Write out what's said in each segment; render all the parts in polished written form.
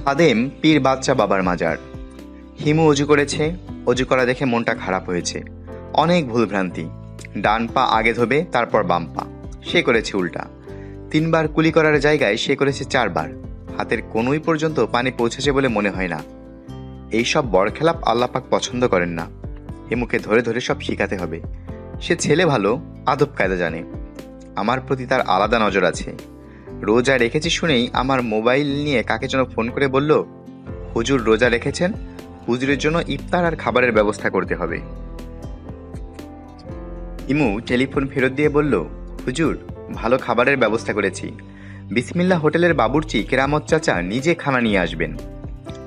খাদেম পীর বাদশা বাবার মাজার। হিমু অজু করেছে। অজু করা দেখে মনটা খারাপ হয়েছে। অনেক ভুলভ্রান্তি। ডান পা আগে ধোবে, তারপর বাম পা। সে করেছে উল্টা। 3 বার কুলি করার জায়গায় সে করেছে 4 বার। হাতের কোনোই পর্যন্ত পানি পৌঁছেছে বলে মনে হয় না। এইসব বরখেলাপ আল্লাপাক পছন্দ করেন না। হিমুকে ধরে ধরে সব শিখাতে হবে। সে ছেলে ভালো, আদব কায়দা জানে। আমার প্রতি তার আলাদা নজর আছে। রোজা রেখেছি শুনেই আমার মোবাইল নিয়ে কাকে যেন ফোন করে বলল, হুজুর রোজা রেখেছেন, হুজুরের জন্য ইফতার আর খাবারের ব্যবস্থা করতে হবে। ইমু টেলিফোন ফেরত দিয়ে বলল, হুজুর ভালো খাবারের ব্যবস্থা করেছি। বিসমিল্লাহ হোটেলের বাবুর্চি কেরামত চাচা নিজে খানা নিয়ে আসবেন।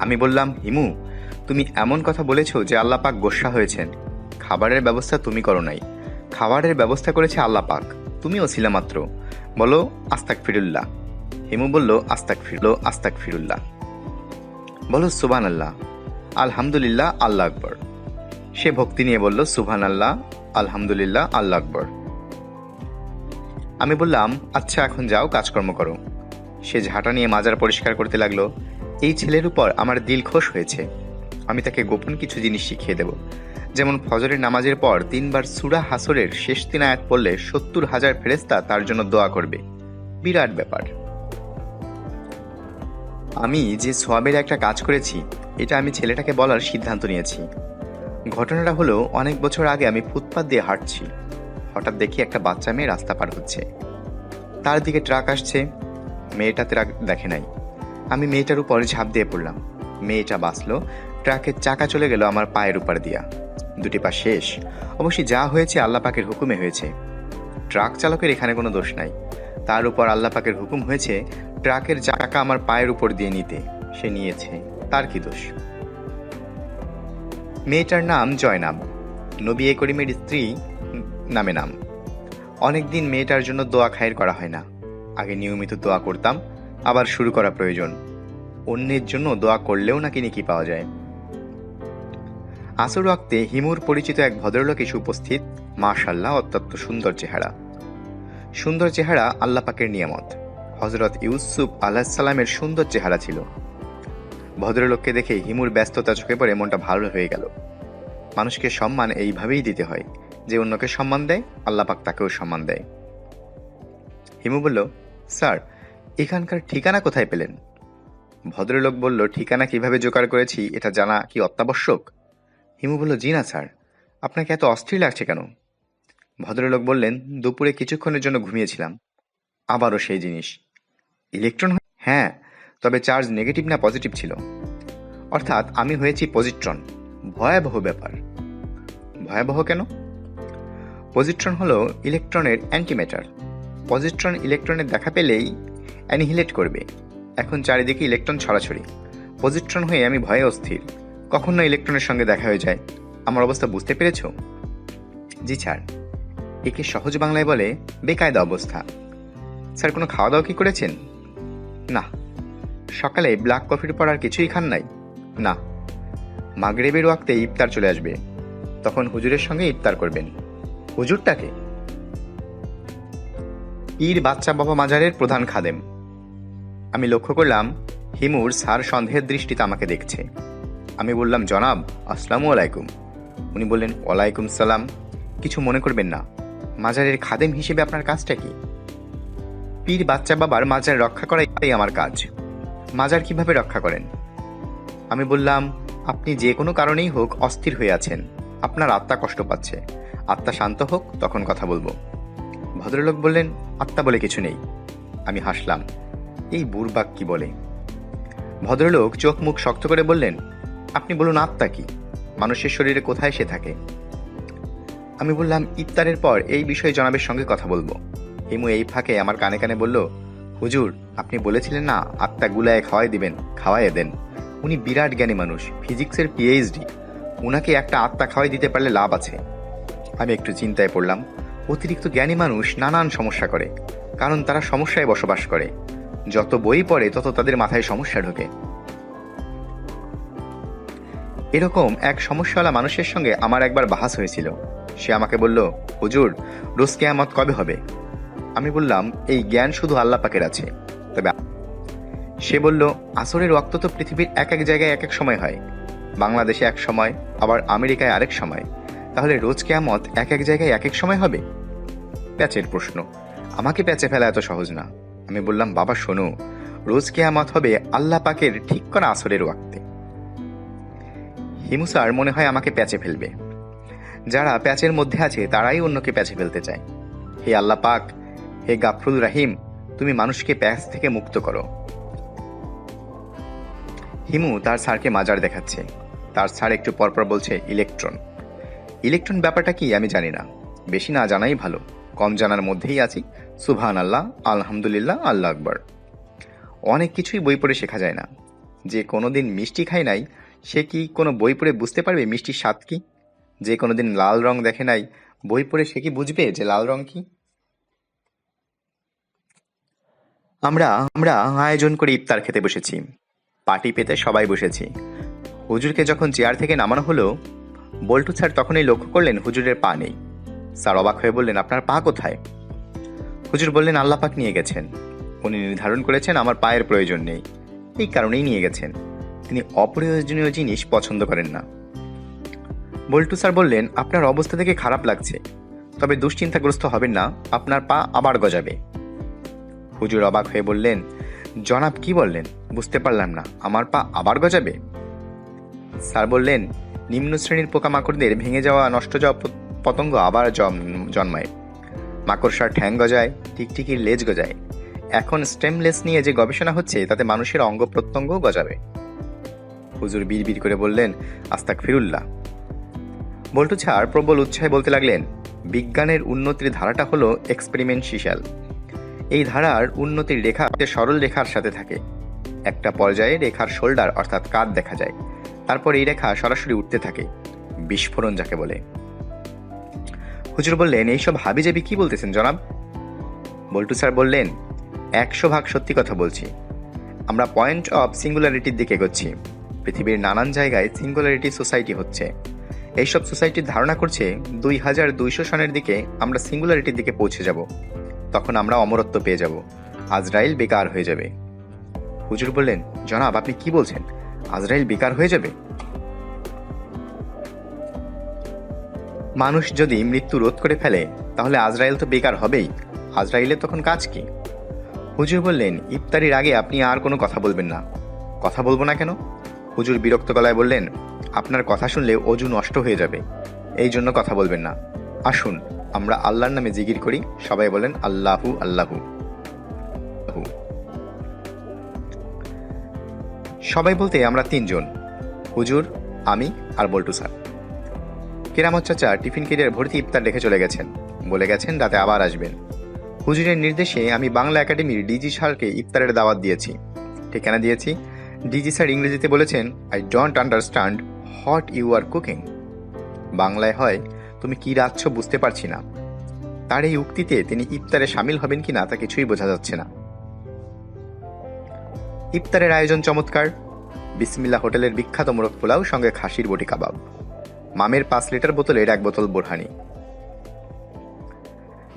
আমি বললাম, হিমু তুমি এমন কথা বলেছ যে আল্লাহ পাক গোস্বা হয়েছেন। খাবারের ব্যবস্থা তুমি করো নাই, খাবারের ব্যবস্থা করেছে আল্লাহ পাক, তুমিও ছিলা মাত্র। বলো আস্তাক ফিরুল্লাহ। হিমু বলল, আস্তাক ফিরুল্লাহ। বলো সুবহান আল্লাহ, আলহামদুলিল্লাহ, আল্লাহ আকবর। সে ভক্তি নিয়ে বলল, সুবহান আল্লাহ, আলহামদুলিল্লাহ, আল্লাহ আকবর। আমি বললাম, আচ্ছা এখন যাও কাজকর্ম করো। সে ঝাঁটা নিয়ে মাজার পরিষ্কার করতে লাগলো। এই ছেলের উপর আমার দিল খোশ হয়েছে। আমি তাকে গোপন কিছু জিনিস শিখিয়ে দেব। যেমন ফজরের নামাজের পর 3 বার সূরা হাসরের শেষ 3 আয়াত পড়লে 70,000 ফেরেশতা তার জন্য দোয়া করবে। বিরাট ব্যাপার। আমি যে সোয়াবের একটা কাজ করেছি, এটা আমি ছেলেটাকে বলার সিদ্ধান্ত নিয়েছি। ঘটনাটা হলো, অনেক বছর আগে আমি ফুটপাত দিয়ে হাঁটছি। হঠাৎ দেখি একটা বাচ্চা মেয়ে রাস্তা পার হচ্ছে। তার দিকে ট্রাক আসছে। মেয়েটা ট্রাক দেখে নাই। আমি মেয়েটার উপর ঝাঁপ দিয়ে পড়লাম। মেয়েটা বাঁচলো। ট্রাকের চাকা চলে গেল আমার পায়ের উপর দিয়া। 2টি পা শেষ। অবশ্যই যা হয়েছে আল্লাহ পাকের হুকুমে হয়েছে। ট্রাক চালকের এখানে কোনো দোষ নাই। তার উপর আল্লাহ পাকের হুকুম হয়েছে ট্রাকের চাকা আমার পায়ের উপর দিয়ে নিতে। সে নিয়েছে, তার কি দোষ? মেয়েটার নাম জয়নাব, নবী করিমের স্ত্রী নামে নাম। অনেকদিন মেয়েটার জন্য দোয়া খায়ের করা হয় না। আগে নিয়মিত দোয়া করতাম, আবার শুরু করা প্রয়োজন। অন্যের জন্য দোয়া করলেও নাকি নেকি পাওয়া যায়। আসর ওয়াক্তে হিমুর পরিচিত এক ভদ্রলোক এসে উপস্থিত। মাশাআল্লাহ, অত্যন্ত সুন্দর চেহারা। সুন্দর চেহারা আল্লাহ পাকের নিয়ামত। হযরত ইউসুফ আলাইহিস সালামের সুন্দর চেহারা ছিল। ভদ্রলোককে দেখে হিমুর ব্যস্ততা চোখে পড়ে মনটা ভালো হয়ে গেল। মানুষকে সম্মান এইভাবেই দিতে হয়। যে অন্যকে সম্মান দেয়, আল্লাহ পাক তাকেও সম্মান দেয়। হিমু বলল, স্যার এখানকার ঠিকানা কোথায় পেলেন? ভদ্রলোক বলল, ঠিকানা কিভাবে জোগাড় করেছি এটা জানা কি অত্যাবশ্যক? হিমু বলল, জি না স্যার। আপনাকে এত অস্থির লাগছে কেন? ভদ্রলোক বললেন, দুপুরে কিছুক্ষণের জন্য ঘুমিয়েছিলাম। আবারও সেই জিনিস। ইলেকট্রন? হ্যাঁ, তবে চার্জ নেগেটিভ না পজিটিভ ছিল। অর্থাৎ আমি হয়েছি পজিট্রন। ভয়াবহ ব্যাপার। ভয়াবহ কেন? পজিট্রন হলো ইলেকট্রনের অ্যান্টিম্যাটার। পজিট্রন ইলেকট্রনের দেখা পেলেই অ্যানিহিলেট করবে। এখন চারিদিকে ইলেকট্রন ছড়াছড়ি। পজিট্রন হয়ে আমি ভয়ে অস্থির। কখন না ইলেকট্রনের সঙ্গে দেখা হয়ে যায়। আমার অবস্থা বুঝতে পেরেছ? জি স্যার। একে সহজ বাংলায় বলে বেকায়দা অবস্থা। স্যার কোনো খাওয়া দাওয়া কি করেছেন? না। সকালে ব্ল্যাক কফির পর আর কিছুই খান নাই? না। মাগরিবের ওয়াক্তে ইফতার চলে আসবে, তখন হুজুরের সঙ্গে ইফতার করবেন। হুজুরটাকে? পীর বাদশা বাবা মাজারের প্রধান খাদেম। আমি লক্ষ্য করলাম হিমুর স্যার সন্দেহের দৃষ্টিতে আমাকে দেখছে। আমি বললাম, জনাব আসসালামু আলাইকুম। উনি বললেন, ওয়ালাইকুম সালাম। কিছু মনে করবেন না, মাজারের খাদেম হিসেবে আপনার কাজটা কি? পীর বাদশা বাবার মাজার রক্ষা করাই আমার কাজ। মাজার কিভাবে রক্ষা করেন? আমি বললাম, আপনি যে কোনো কারণেই হোক অস্থির হয়ে আছেন, আপনার আত্মা কষ্ট পাচ্ছে। আত্মা শান্ত হোক, তখন কথা বলবো। ভদ্রলোক বললেন, আত্মা বলে কিছু নেই। আমি হাসলাম, এই বুড়বাক কি বলে? ভদ্রলোক চোখ মুখ শক্ত করে বললেন, আপনি বলুন আত্মা কি? মানুষের শরীরে কোথায় সে থাকে? আমি বললাম, ইফতারের পর এই বিষয়ে জনাবের সঙ্গে কথা বলবো। হিমু এই ফাঁকে আমার কানে কানে বলল, হুজুর আপনি বলেছিলেন না আত্মা গুলায় খাওয়াইয়ে দেন। উনি বিরাট জ্ঞানী মানুষ, ফিজিক্সের পিএইচডি। উনাকে একটা আত্মা খাওয়াই দিতে পারলে লাভ আছে। আমি একটু চিন্তায় পড়লাম। অতিরিক্ত জ্ঞানী মানুষ নানান সমস্যা করে, কারণ তারা সমস্যায় বসবাস করে। যত বই পড়ে তত তাদের মাথায় সমস্যা ঢোকে। এরকম এক সমস্যাওয়ালা মানুষের সঙ্গে আমার একবার বাহাস হয়েছিল। সে আমাকে বলল, হুজুর রোজ কিয়ামত কবে হবে? আমি বললাম, এই জ্ঞান শুধু আল্লাহ পাকের আছে। তবে সে সে বলল, আসরের ওয়াক্ত তো পৃথিবীর এক এক জায়গায় এক এক সময় হয়। বাংলাদেশে এক সময়, আবার আমেরিকায় আরেক সময়। তাহলে রোজ কিয়ামত এক এক জায়গায় এক এক সময় হবে? প্যাচের প্রশ্ন। আমাকে প্যাচে ফেলা এত সহজ না। আমি বললাম, বাবা শোনো, রোজ কিয়ামত হবে আল্লাহ পাকের ঠিক করা আসরের ওয়াক্তে। হিমু স্যার মনে হয় আমাকে প্যাচে ফেলবে। যারা প্যাচের মধ্যে আছে তারাই অন্যকে প্যাচে ফেলতে চায়। হে আল্লাহ পাক, হে গাফরুল রাহিম, তুমি মানুষকে প্যাচ থেকে মুক্ত করো। হিমু তার স্যারকে মাজার দেখাচ্ছে। তার স্যার একটু পরপর বলছে, ইলেকট্রন। ইলেকট্রন ব্যাপারটা কি আমি জানি না, বেশি না জানাই ভালো। কম জানার মধ্যেই আছি। সুবহান আল্লাহ, আলহামদুলিল্লাহ, আল্লাহ আকবার। অনেক কিছুই বই পড়ে শেখা যায় না। যে কোনোদিন মিষ্টি খায় নাই, সে কি কোনো বই পড়ে বুঝতে পারবে মিষ্টির স্বাদ কি? যে কোনোদিন লাল রং দেখে নাই, বই পড়ে সে কি বুঝবে যে লাল রং কি? আমরা আমরা আয়োজন করে ইফতার খেতে বসেছি। পার্টি পেতে সবাই বসেছি। হুজুরকে যখন চেয়ার থেকে নামানো হলো, বল্টু স্যার তখনই লক্ষ্য করলেন হুজুরের পা নেই। স্যার অবাক হয়ে বললেন, আপনার পা কোথায়? হুজুর বললেন, আল্লাহ পাক নিয়ে গেছেন। উনি নির্ধারণ করেছেন আমার পায়ের প্রয়োজন নেই, এই কারণেই নিয়ে গেছেন। তিনি অপ্রয়োজনীয় জিনিস পছন্দ করেন না। বল্টু স্যার বললেন, আপনার অবস্থা থেকে খারাপ লাগছে, তবে দুশ্চিন্তাগ্রস্ত হবেন না, আপনার পা আবার গজাবে। হুজুর অবাক হয়ে বললেন, জনাব কি বললেন? বুঝতে পারলাম না, আমার পা আবার গজাবে? স্যার বললেন, নিম্ন শ্রেণীর পোকামাকড়দের ভেঙে যাওয়া নষ্ট যাওয়া পতঙ্গ আবার জন্মায়। মাকড়সার ঠ্যাং গজায়, টিকটিকির লেজ গজায়। এখন স্টেমলেস নিয়ে যে গবেষণা হচ্ছে তাতে মানুষের অঙ্গ প্রত্যঙ্গও গজাবে। হুজুর বিড়বিড় করে বললেন, আস্তাগফিরুল্লাহ। বল্টু স্যার প্রবল উৎসাহে বলতে লাগলেন, বিজ্ঞানের উন্নতির ধারাটা হলো এক্সপেরিমেন্টিয়াল। এই ধারার উন্নতির রেখা সরল রেখার সাথে থাকে। একটা পর্যায়ে রেখার শোল্ডার অর্থাৎ কাঁধ দেখা যায়, তারপর এই রেখা সরাসরি উঠতে থাকে, বিস্ফোরণ যাকে বলে। হুজুর বললেন, এইসব হাবিজাবি কি বলতেছেন জনাব? বল্টু স্যার বললেন, 100% সত্যি কথা বলছি। আমরা পয়েন্ট অফ সিঙ্গুলারিটির দিকে এগোচ্ছি। পৃথিবীর নানান জায়গায় সিঙ্গুলারিটি সোসাইটি হচ্ছে। এইসব সোসাইটির ধারণা করছে 2200 সনের দিকে আমরা সিঙ্গুলারিটির দিকে পৌঁছে যাব। তখন আমরা অমরত্ব পেয়ে যাব, আজরাইল বেকার হয়ে যাবে। হুজুর বললেন, জনাব আপনি কি বলছেন? আজরাইল বেকার হয়ে যাবে? মানুষ যদি মৃত্যু রোধ করে ফেলে তাহলে আজরাইল তো বেকার হবেই। আজরাইলের তখন কাজ কি? হুজুর বললেন, ইফতারির আগে আপনি আর কোনো কথা বলবেন না। কথা বলবো না কেন? হুজুর বিরক্ত গলায় বললেন, আপনার কথা শুনলে অজু নষ্ট হয়ে যাবে, এই জন্য কথা বলবেন না। আসুন আমরা আল্লাহর নামে জিকির করি। সবাই বলেন, আল্লাহু আল্লাহু। সবাই বলতে আমরা 3 জন, হুজুর, আমি আর বল্টু স্যার। কেরামত চাচা টিফিন কেরিয়ার ভর্তি ইফতার রেখে চলে গেছেন, বলে গেছেন রাতে আবার আসবেন। হুজুরের নির্দেশে আমি বাংলা একাডেমির ডিজি স্যারকে ইফতারের দাওয়াত দিয়েছি। ঠিকানা দিয়েছি। ডিজি স্যার ইংরেজিতে বলেছেন, I don't understand what you are cooking. বাংলায় হয়, তুমি কি রাঁধছ বুঝতে পারছি না। তার এই উক্তিতে তিনি ইফতারে সামিল হবেন কিনা তা কিছুই বোঝা যাচ্ছে না। ইফতারের আয়োজন চমৎকার। বিসমিল্লাহ হোটেলের বিখ্যাত মোরগ পোলাও, সঙ্গে খাসির বটি কাবাব। মামের 5 লিটার বোতলের 1 বোতল বোরহানি।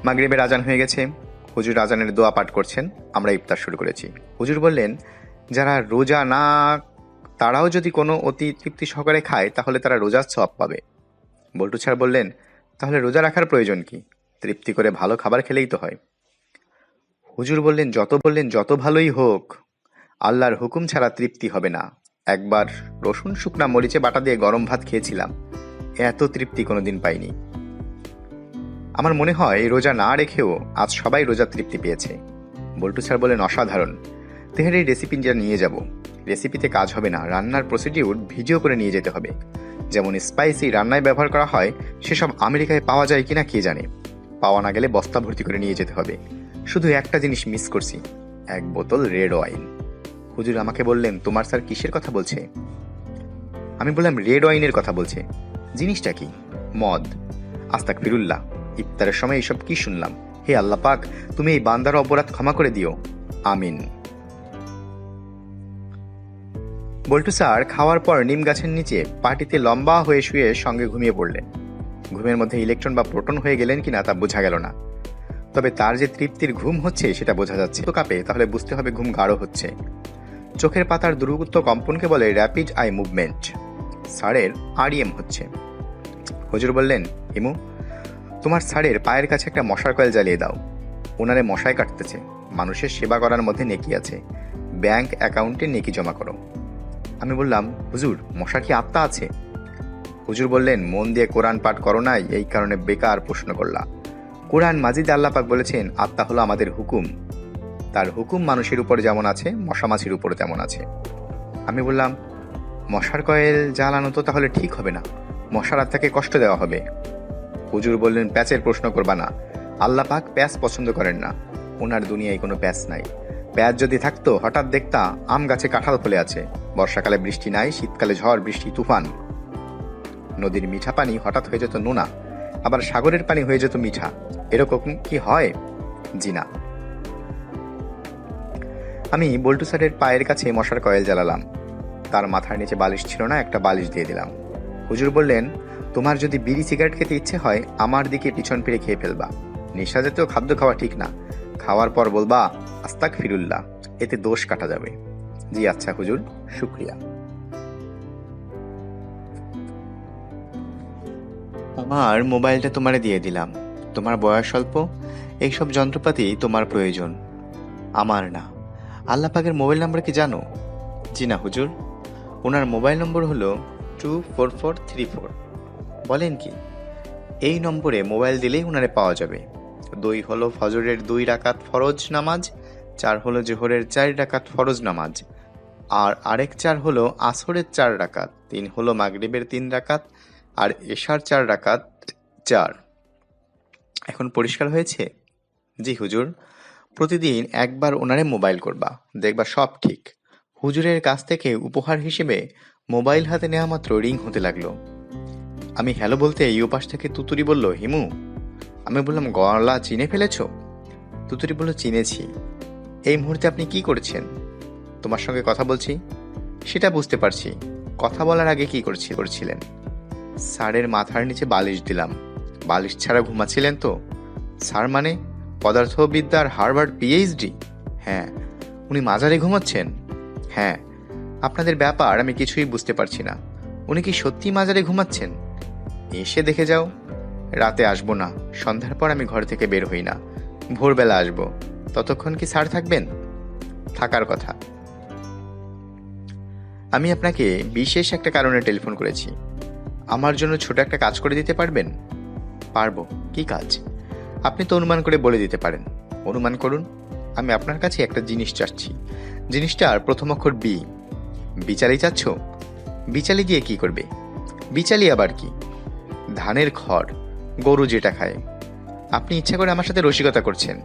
মাগরিবের আজান হয়ে গেছে। হুজুর আজানের দোয়া পাঠ করছেন। আমরা ইফতার শুরু করেছি। হুজুর বললেন, যারা রোজা না তারাও যদি কোনো অতি তৃপ্তি সহকারে খায় তাহলে তারা রোজার সওয়াব পাবে। বল্টু স্যার বললেন, তাহলে রোজা রাখার প্রয়োজন কি? তৃপ্তি করে ভালো খাবার খেলেই তো হয়। হুজুর বললেন, যত ভালোই হোক, আল্লাহর হুকুম ছাড়া তৃপ্তি হবে না। একবার রসুন শুকনা মরিচে বাটা দিয়ে গরম ভাত খেয়েছিলাম, এত তৃপ্তি কোনোদিন পাইনি। আমার মনে হয় রোজা না রেখেও আজ সবাই রোজা তৃপ্তি পেয়েছে। বল্টু স্যার বলেন, অসাধারণ। তেহারির রেসিপি যা নিয়ে যাব। রেসিপিতে কাজ হবে না, রান্নার প্রসিডিউর ভিডিও করে নিয়ে যেতে হবে। যেমন স্পাইসি রান্নায় ব্যবহার করা হয় সেসব আমেরিকায় পাওয়া যায় কিনা কে জানে। পাওয়া না গেলে বস্তা ভর্তি করে নিয়ে যেতে হবে। শুধু একটা জিনিস মিস করছি, 1 বোতল রেড ওয়াইন। হুজুর আমাকে বললেন, তোমার স্যার কিসের কথা বলছে? আমি বললাম, রেড ওয়াইনের কথা বলছে। জিনিসটা কি? মদ। আস্তাগফিরুল্লাহ, ইফতারের সময় এসব কি শুনলাম? হে আল্লাহ পাক, তুমি এই বান্দার অপরাধ ক্ষমা করে দিও, আমিন। বল্টু স্যার খাওয়ার পর নিম গাছের নিচে পার্টিতে লম্বা হয়ে শুয়ে সঙ্গে ঘুমিয়ে পড়লেন। ঘুমের মধ্যে ইলেকট্রন বা প্রোটন হয়ে গেলেন কিনা তা বোঝা গেল না, তবে তার যে তৃপ্তির ঘুম হচ্ছে সেটা বোঝা যাচ্ছে। তো কাঁপে, তাহলে বুঝতে হবে ঘুম গাঢ় হচ্ছে। চোখের পাতার দ্রুত কম্পনকে বলে র্যাপিড আই মুভমেন্ট। স্যারের আরইএম হচ্ছে। হুজুর বললেন, হিমু, তোমার স্যারের পায়ের কাছে একটা মশার কয়েল জ্বালিয়ে দাও। ওনারে মশায় কাটতেছে। মানুষের সেবা করার মধ্যে নেকি আছে। ব্যাংক অ্যাকাউন্টে নেকি জমা করো। আমি বললাম, হুজুর, মশার কি আত্মা আছে? হুজুর বললেন, মন দিয়ে কোরআন পাঠ করো নাই, এই কারণে বেকার প্রশ্ন করলা। কোরআন মাজিদে আল্লাহ পাক বলেছেন, আত্মা হলো আমাদের হুকুম। তার হুকুম মানুষের উপর যেমন আছে, মশা মাছির উপর তেমন আছে। আমি বললাম, মশার কয়েল জ্বালানো তো তাহলে ঠিক হবে না, মশার আত্মাকে কষ্ট দেওয়া হবে। হুজুর বললেন, প্যাচের প্রশ্ন করবা না। আল্লাহ পাক প্যাচ পছন্দ করেন না। ওনার দুনিয়ায় কোনো প্যাচ নাই। প্যাচ যদি থাকতো, হঠাৎ দেখতা আম গাছে কাঁঠাল ফলে আছে। বর্ষাকালে বৃষ্টি নাই, শীতকালে ঝড় বৃষ্টি তুফান। নদীর মিঠা পানি হঠাৎ হয়ে যেত নোনা, আবার সাগরের পানি হয়ে যেত মিঠা। এরকম কি হয়? জি না। আমি বল্টু স্যারের পায়ের কাছে মশার কয়েল জ্বালালাম। তার মাথার নিচে বালিশ ছিল না, একটা বালিশ দিয়ে দিলাম। হুজুর বললেন, তোমার যদি বিড়ি সিগারেট খেতে ইচ্ছে হয়, আমার দিকে পিছন ফিরে খেয়ে ফেলবা। নেশা জাতীয় খাদ্য খাওয়া ঠিক না। খাওয়ার পর বলবা আস্তাক ফিরুল্লাহ, এতে দোষ কাটা যাবে। জি আচ্ছা হুজুর, শুক্রিয়া। আমার মোবাইলটা তোমারে দিয়ে দিলাম। তোমার বয়স অল্প, এইসব যন্ত্রপাতি তোমার প্রয়োজন, আমার না। আল্লাহ পাকের মোবাইল নাম্বার কি জানো? জি না হুজুর। ওনার মোবাইল নম্বর হলো 24434। বলেন কি? এই নম্বরে মোবাইল দিলেই ওনারে পাওয়া যাবে। 2 হলো ফজরের 2 রাকাত ফরজ নামাজ, 4 হলো জোহরের 4 রাকাত ফরজ নামাজ, আর আরেক 4 হলো আসরের 4 রাকাত, 3 হলো মাগরিবের 3 রাকাত, আর এশার 4 রাকাত 4। এখন পরিষ্কার হয়েছে? জি হুজুর। প্রতিদিন একবার ওনারে মোবাইল করবা, দেখবা সব ঠিক। হুজুরের কাছ থেকে উপহার হিসেবে মোবাইল হাতে নেওয়া মাত্র রিং হতে লাগলো। আমি হ্যালো বলতে এই উপাস থেকে তুতুরি বলল, হিমু। আমি বললাম, গলা চিনে ফেলেছ? তুতুরি বলল, চিনেছি। এই মুহূর্তে আপনি কি করছেন? তোমার সঙ্গে কথা বলছি। সেটা বুঝতে পারছি, কথা বলার আগে কি করছিলেন? স্যারের মাথার নিচে বালিশ দিলাম। বালিশ ছাড়া ঘুমাচ্ছিলেন তো? স্যার মানে পদার্থবিদ্যার হার্ভার্ড পিএইচডি? হ্যাঁ। উনি মাজারে ঘুমাচ্ছেন? হ্যাঁ। আপনাদের ব্যাপার আমি কিছুই বুঝতে পারছি না। উনি কি সত্যি মাজারে ঘুমাচ্ছেন? এসে দেখে যাও। রাতে আসবো না, সন্ধ্যার পর আমি ঘর থেকে বের হই না। ভোরবেলা আসবো। ততক্ষণ কি স্যার থাকবেন? থাকার কথা। আমি আপনাকে বিশেষ একটা কারণে টেলিফোন করেছি। আমার জন্য ছোট একটা কাজ করে দিতে পারবেন? পারবো। কি কাজ? আপনি তো অনুমান করে বলে দিতে পারেন। অনুমান করুন। আমি আপনার কাছে একটা জিনিস চাচ্ছি। জিনিসটার প্রথম অক্ষর বি। বিচালি চাচ্ছ? বিচালি দিয়ে কি করবে? বিচালি আবার কি? ধানের খড়, গরু যেটা খায়। আপনি ইচ্ছা করে আমার সাথে রসিকতা করছেন।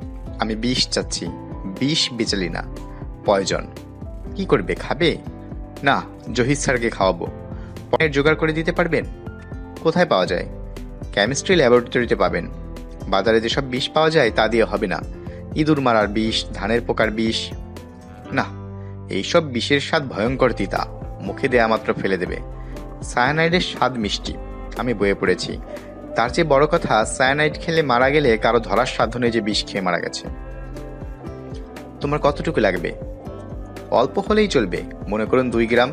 আমি বিষ চাচ্ছি। বিষ বিচালি না, পয়জন। কি করবে, খাবে? না, জহির স্যারকে খাওয়াবো। পয়ের জোগাড় করে দিতে পারবেন? কোথায় পাওয়া যায়? কেমিস্ট্রি ল্যাবরেটরিতে পাবেন। বাজারে যেসব বিষ পাওয়া যায় তা দিয়ে হবে না। ইঁদুর মারার বিষ, ধানের পোকার বিষ না। এইসব বিষের স্বাদ ভয়ঙ্কর তিতা, মুখে দেয়া মাত্র ফেলে দেবে। সায়ানাইডের স্বাদ মিষ্টি, আমি বইয়ে পড়েছি। তার চেয়ে বড় কথা, সায়ানাইড খেলে মারা গেলে কারো ধরার সাধ্য নেই যে বিষ খেয়ে মারা গেছে। তোমার কতটুকু লাগবে? অল্প হলেই চলবে, মনে করুন 2 গ্রাম।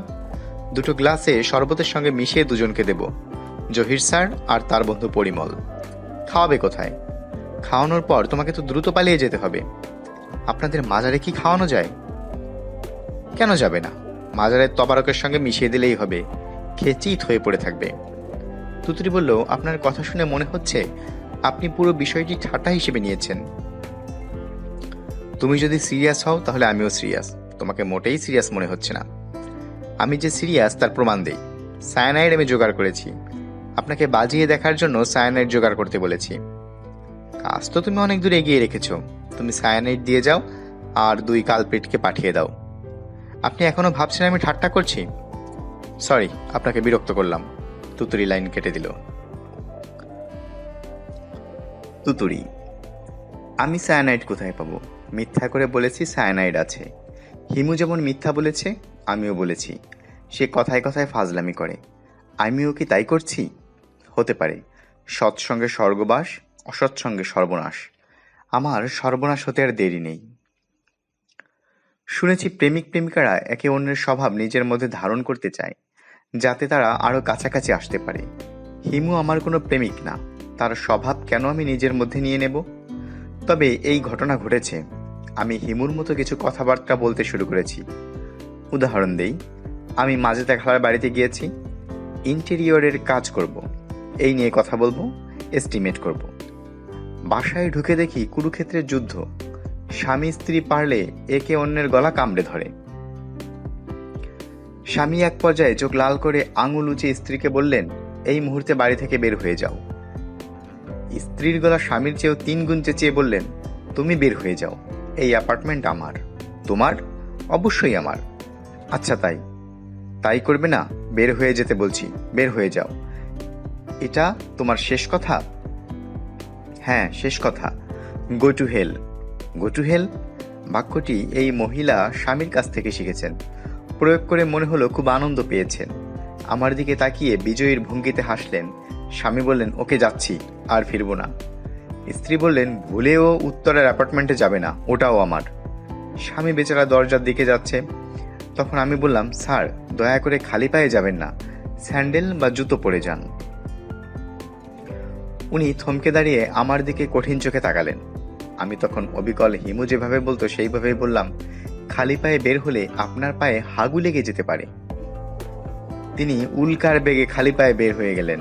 2 গ্লাসে শরবতের সঙ্গে মিশিয়ে দুজনকে দেব, জহির স্যার আর তার বন্ধু পরিমল। খাওয়াবে কোথায়? খাওয়ানোর পর তোমাকে তো দ্রুত পালিয়ে যেতে হবে। আপনাদের মাজারে কি খাওয়ানো যায়? কেন যাবে না? মাজারের তবারকের সঙ্গে মিশিয়ে দিলেই হবে, খেয়ে চিত হয়ে পড়ে থাকবে। তুতুরি বলল, আপনার কথা শুনে মনে হচ্ছে আপনি পুরো বিষয়টি ঠাট্টা হিসেবে নিয়েছেন। তুমি যদি সিরিয়াস হও তাহলে আমিও সিরিয়াস। তোমাকে মোটেই সিরিয়াস মনে হচ্ছে না। আমি যে সিরিয়াস তার প্রমাণ দেই। সায়ানাইড আমি জোগাড় করেছি। আপনাকে বাজিয়ে দেখার জন্য সায়ানাইড জোগাড় করতে বলেছি। কাজ তো তুমি অনেক দূর এগিয়ে রেখেছো। তুমি সায়ানাইড দিয়ে যাও আর 2 কালপ্রিটকে পাঠিয়ে দাও। আপনি এখনো ভাবছেন আমি ঠাট্টা করছি? সরি, আপনাকে বিরক্ত করলাম। তুতুরি লাইন কেটে দিল। তুতুরি, আমি সায়ানাইড কোথায় পাবো? মিথ্যা করে বলেছি সায়ানাইড আছে। হিমু যেমন মিথ্যা বলেছে, আমিও বলেছি। সে কথায় কথায় ফাজলামি করে। আমিও কি তাই করছি? হতে পারে। সৎসঙ্গে স্বর্গবাস, অসৎসঙ্গে সর্বনাশ। আমার সর্বনাশ হতে আর দেরি নেই। শুনেছি প্রেমিক প্রেমিকারা একে অন্যের স্বভাব নিজের মধ্যে ধারণ করতে চায়, যাতে তারা আরো কাছাকাছি আসতে পারে। হিমু আমার কোনো প্রেমিক না, তার স্বভাব কেন আমি নিজের মধ্যে নিয়ে নেব? তবে এই ঘটনা ঘটেছে, আমি হিমুর মতো কিছু কথাবার্তা বলতে শুরু করেছি। উদাহরণ দেই, আমি মাজেদা খালার বাড়িতে গিয়েছি, ইন্টেরিয়রের কাজ করব, এই নিয়ে কথা বলবো, এস্টিমেট করব। বাসায় ঢুকে দেখি কুরুক্ষেত্রের যুদ্ধ, স্বামী স্ত্রী পারলে একে অন্যের গলা কামড়ে ধরে। স্বামী এক পর্যায়ে চোখ লাল করে আঙুল উঁচিয়ে স্ত্রীকে বললেন, এই মুহূর্তে বাড়ি থেকে বের হয়ে যাও। স্ত্রীর গলা স্বামীর চেয়েও 3 গুণ চেঁচিয়ে বললেন, তুমি বের হয়ে যাও, এই অ্যাপার্টমেন্ট আমার। তোমার? অবশ্যই আমার। আচ্ছা তাই করবে না? বের হয়ে যেতে বলছি, বের হয়ে যাও। এটা তোমার শেষ কথা? হ্যাঁ, শেষ কথা। Go to hell. Go to hell বাক্যটি এই মহিলা স্বামীর কাছ থেকে শিখেছেন। প্রয়োগ করে মনে হলো খুব আনন্দ পেয়েছেন। আমার দিকে তাকিয়ে বিজয়ীর ভঙ্গিতে হাসলেন। স্বামী বললেন, ওকে যাচ্ছি, আর ফিরবো না। স্ত্রী বললেন, ভুলেও উত্তরের অ্যাপার্টমেন্টে যাবে না, ওটাও আমার। স্বামী বেচারা দরজার দিকে যাচ্ছে। তখন আমি বললাম, স্যার দয়া করে খালি পায়ে যাবেন না, স্যান্ডেল বা জুতো পরে যান। উনি থমকে দাঁড়িয়ে আমার দিকে কঠিন চোখে তাকালেন। আমি তখন অবিকল হিমু যেভাবে বলতো সেইভাবেই বললাম, খালি পায়ে বের হলে আপনার পায়ে হাগু লেগে যেতে পারে। তিনি উল্কার বেগে খালি পায়ে বের হয়ে গেলেন।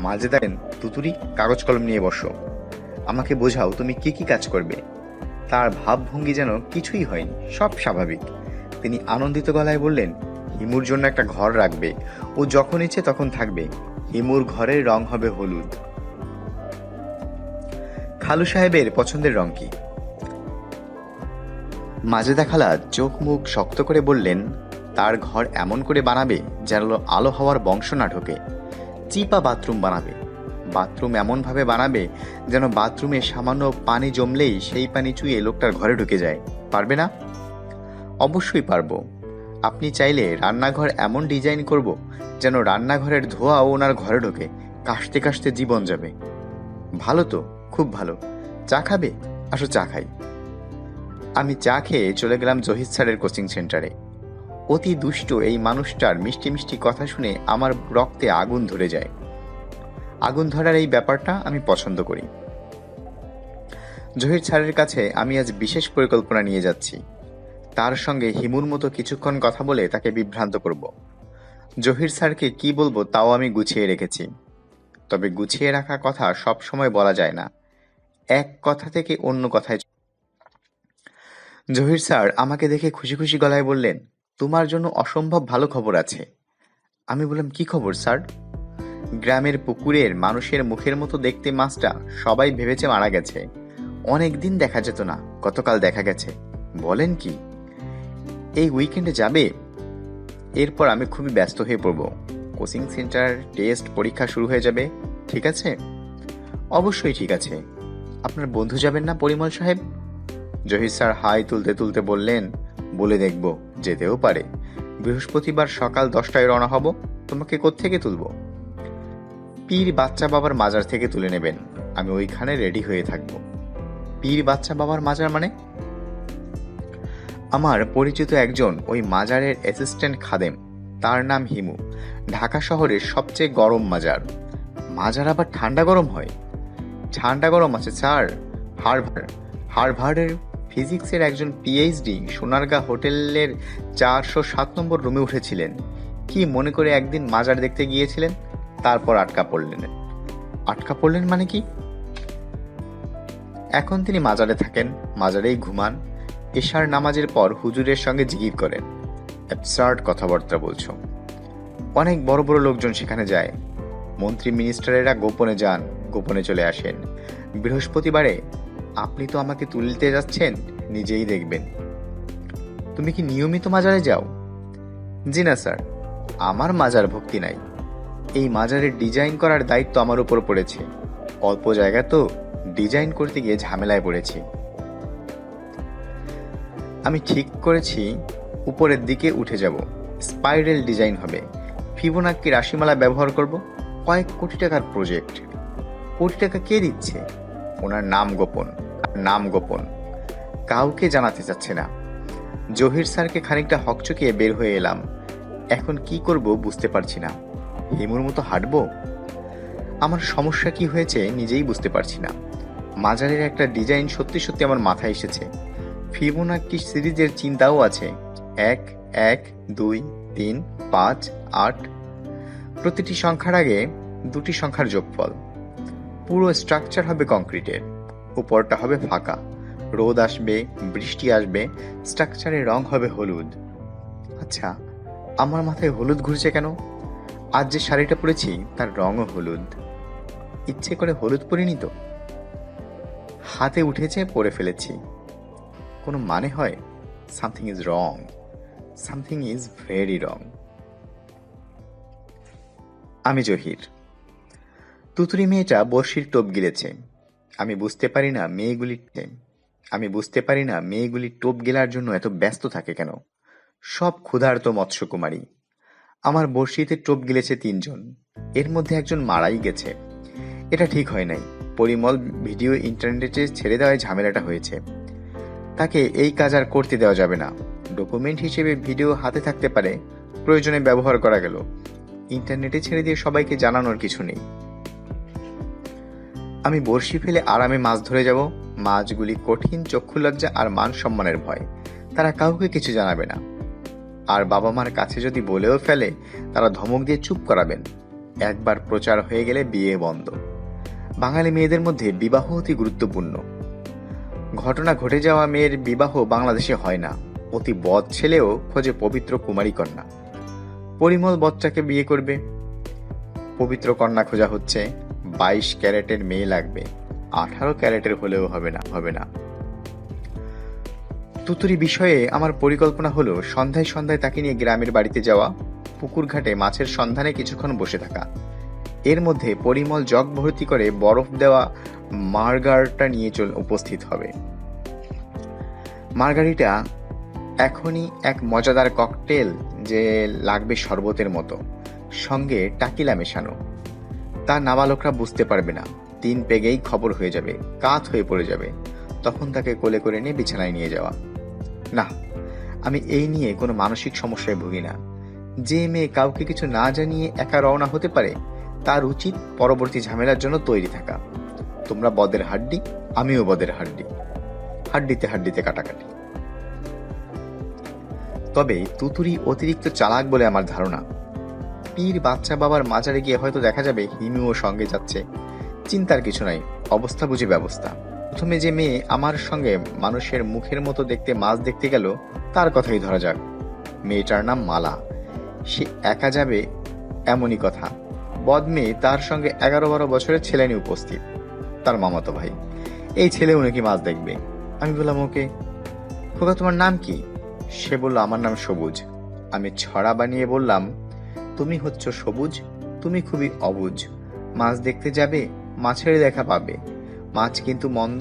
মাঝে দেখেন, তুতুরি কাগজ কলম নিয়ে বসো, আমাকে বোঝাও তুমি কি কি কাজ করবে। তার ভাবভঙ্গি যেন কিছুই হয়নি, সব স্বাভাবিক। তিনি আনন্দিত গলায় বললেন, হিমুর জন্য একটা ঘর রাখবে, ও যখন ইচ্ছে তখন থাকবে। হিমুর ঘরের রং হবে হলুদ। খালু সাহেবের পছন্দের রং কি? মাজেদা খালা চোখ মুখ শক্ত করে বললেন, তার ঘর এমন করে বানাবে যেন আলো হওয়ার বংশ না ঢোকে। চিপা বাথরুম বানাবে। বাথরুম এমনভাবে বানাবে যেন বাথরুমে সামান্য পানি জমলেই সেই পানি চুইয়ে লোকটার ঘরে ঢুকে যায়। পারবে না? অবশ্যই পারবো। আপনি চাইলে রান্নাঘর এমন ডিজাইন করব যেন রান্নাঘরের ধোঁয়াও ওনার ঘরে ঢোকে, কাশতে কাশতে জীবন যাবে। ভালো তো, খুব ভালো। চা খাবে? আসো চা খাই। আমি চা খেয়ে চলে গেলাম জহির স্যারের কোচিং সেন্টারে। অতি দুষ্ট এই মানুষটার মিষ্টি মিষ্টি কথা শুনে আমার রক্তে আগুন ধরে যায়। আগুন ধরার এই ব্যাপারটা আমি পছন্দ করি। জহির স্যারের কাছে আমি আজ বিশেষ পরিকল্পনা নিয়ে যাচ্ছি। তার সঙ্গে হিমুর মতো কিছুক্ষণ কথা বলে তাকে বিভ্রান্ত করব। জহির স্যারকে কি বলবো তাও আমি গুছিয়ে রেখেছি। তবে গুছিয়ে রাখা কথা সব সময় বলা যায় না, এক কথা থেকে অন্য কথায়। জহির স্যার আমাকে দেখে খুশি খুশি গলায় বললেন, তোমার জন্য অসম্ভব ভালো খবর আছে। আমি বললাম, কি খবর স্যার? গ্রামের পুকুরের মানুষের মুখের মতো দেখতে মাছটা সবাই ভেবেছে মারা গেছে। অনেক দিন দেখা যেত না, গতকাল দেখা গেছে। বলেন কি? এই উইকেন্ডে যাবে? এরপর আমি খুবই ব্যস্ত হয়ে পড়ব। কোচিং সেন্টার, টেস্ট, পরীক্ষা শুরু হয়ে যাবে। ঠিক আছে? অবশ্যই ঠিক আছে। আপনার বন্ধু যাবেন না পরিমল সাহেব? জহির স্যার হাই তুলতে তুলতে বললেন, বলে দেখব, যেতেও পারে। বৃহস্পতিবার সকাল 10টায় রওনা হব। তোমাকে কোত্থেকে তুলব? পীর বাচ্চা বাবার মাজার থেকে তুলে নেবেন, আমি ওইখানে রেডি হয়ে থাকব। পীর বাচ্চা বাবার মাজার মানে? আমার পরিচিত একজন ওই মাজারের অ্যাসিস্ট্যান্ট খাদেম, তার নাম হিমু। ঢাকা শহরের সবচেয়ে গরম মাজার। মাজার আবার ঠান্ডা গরম হয়? ঠান্ডা গরম আছে স্যার। হার্ভার্ডের ফিজিক্সের একজন পিএইচডি সোনারগাঁ হোটেলের 407 নম্বর রুমে উঠেছিলেন। কি মনে করে একদিন মাজার দেখতে গিয়েছিলেন, তারপর আটকা পড়লেন। আটকা পড়লেন মানে কি? এখন তিনি মাজারে থাকেন, মাজারেই ঘুমান। এশার নামাজের পর হুজুরের সঙ্গে জিকির করেন। অ্যাবসার্ড কথাবার্তা বলছো। অনেক বড় বড় লোকজন সেখানে যায়। মন্ত্রী মিনিস্টারেরা গোপনে যান, গোপনে চলে আসেন। বৃহস্পতিবারে আপনি তো আমাকে তুলতে যাচ্ছেন, নিজেই দেখবেন। তুমি কি নিয়মিত মাজারে যাও? জি না স্যার, আমার মাজার ভক্তি নাই। এই মাজারের ডিজাইন করার দায়িত্ব আমার উপর পড়েছে। অল্প জায়গা তো, ডিজাইন করতে গিয়ে ঝামেলায় পড়েছি। আমি ঠিক করেছি উপরের দিকে উঠে যাব, স্পাইরাল ডিজাইন হবে। ফিবোনাক্কি রাশিমালা ব্যবহার করব। কয়েক কোটি টাকার প্রজেক্ট। কোটি টাকা কে দিচ্ছে? ওনার নাম গোপন, কাউকে জানাতে চাচ্ছে না। জহির স্যারকে খানিকটা হকচকিয়ে বের হয়ে এলাম। এখন কি করব বুঝতে পারছি না। হিমুর মতো হাঁটবো? আমার সমস্যা কি হয়েছে নিজেই বুঝতে পারছি না। মাজারের একটা ডিজাইন সত্যি সত্যি আমার মাথায় এসেছে। ফিবোনাকি সিরিজের চিন্তাও আছে। 1, 1, 2, 3, 5, 8। প্রতিটি সংখ্যার আগে দুটি সংখ্যার যোগফল। পুরো স্ট্রাকচার হবে কংক্রিটের, উপরটা হবে ফাঁকা। রোদ আসবে, বৃষ্টি আসবে, স্ট্রাকচারের রং হবে হলুদ। আচ্ছা, আমার মাথায় হলুদ ঘুরছে কেন? আজ যে শাড়িটা পরেছি তার রঙও হলুদ। ইচ্ছে করে হলুদ পরিনি তো। হাতে উঠেছে, পরে ফেলেছি। কোনো মানে হয়? Something is wrong, something is very wrong. আমি জহির। তুতুরি মেয়েটা বড়শির টোপ গিলেছে। আমি বুঝতে পারি না মেয়েগুলি টোপ গেলার জন্য এত ব্যস্ত থাকে কেন। সব ক্ষুধার্ত মৎস্যকুমারী। আমার বড়শিতে টোপ গিলেছে 3 জন, এর মধ্যে একজন মারাই গেছে। এটা ঠিক হয় নাই। পরিমল ভিডিও ইন্টারনেটে ছেড়ে দেওয়ায় ঝামেলাটা হয়েছে। তাকে এই কাজ আর করতে দেওয়া যাবে না। ডকুমেন্ট হিসেবে ভিডিও হাতে থাকতে পারে, প্রয়োজনে ব্যবহার করা গেল। ইন্টারনেটে ছেড়ে দিয়ে সবাইকে জানানোর কিছু নেই। আমি বড়শি ফেলে আরামে মাছ ধরে যাব। মাছগুলি কঠিন চক্ষুলজ্জা আর মান সম্মানের ভয়, তারা কাউকে কিছু জানাবে না। আর বাবা মার কাছে যদি বলেও ফেলে, তারা ধমক দিয়ে চুপ করাবেন। একবার প্রচার হয়ে গেলে বিয়ে বন্ধ। বাঙালি মেয়েদের মধ্যে বিবাহ অতি গুরুত্বপূর্ণ। ঘটনা ঘটে যাওয়া মেয়ের বিবাহ বাংলাদেশে হয় না। অতি বদ ছেলেও খোঁজে পবিত্র কুমারী কন্যা। পরিমল বচ্চাকে বিয়ে করবে। পবিত্র কন্যা খোঁজা হচ্ছে। 22 ক্যারেটের মেয়ে লাগবে, 18 ক্যারেটের হলেও হবে না। তুতুরি বিষয়ে আমার পরিকল্পনা হলো সন্ধ্যায় সন্ধ্যায় তাকে নিয়ে গ্রামের বাড়িতে যাওয়া, পুকুর ঘাটে মাছের সন্ধানে কিছুক্ষণ বসে থাকা। এর মধ্যে পরিমল জগ ভর্তি করে বরফ দেওয়া মার্গারিটা নিয়ে উপস্থিত হবে। মার্গারিটা এখনই এক মজাদার ককটেল, যে লাগবে শরবতের মতো, সঙ্গে টাকিলা মেশানো। তা নাবালকরা বুঝতে পারবে না। 3 পেগেই খবর হয়ে যাবে, কাত হয়ে পড়ে যাবে। তখন তাকে কোলে করে নিয়ে বিছানায় নিয়ে যাওয়া। না, আমি এই নিয়ে কোনো মানসিক সমস্যায় ভুগি না। যে মেয়ে কাউকে কিছু না জানিয়ে একা রওনা হতে পারে, তার উচিত পরবর্তী ঝামেলার জন্য তৈরি থাকা। তোমরা বদের হাড্ডি, আমিও বদের হাড্ডি। হাড্ডিতে হাড্ডিতে কাটাকাটি। তবে তুতুরি অতিরিক্ত চালাক বলে আমার ধারণা। পীর বাচ্চা বাবার মাজারে গিয়ে হয়তো দেখা যাবে হিমিও সঙ্গে যাচ্ছে। চিন্তার কিছু নাই, অবস্থা বুঝে ব্যবস্থা। প্রথমে যে মেয়ে আমার সঙ্গে মানুষের মুখের মতো দেখতে মাছ দেখতে গেল, তার কথাই ধরা যাক। মেয়েটার নাম মালা। সে একা যাবে এমনই কথা। বদ মেয়ে, তার সঙ্গে 11-12 বছরের ছেলে নিয়ে উপস্থিত, তার মামাতো ভাই। এই ছেলেও নাকি মাছ দেখবে। আমি বললাম, ওকে খোকা, তোমার নাম কি? সে বলল, আমার নাম সবুজ। আমি ছড়া বানিয়ে বললাম, তুমি হচ্ছ সবুজ, তুমি খুবই অবুঝ। মাছ দেখতে যাবে, মাছের দেখা পাবে। মাছ কিন্তু মন্দ,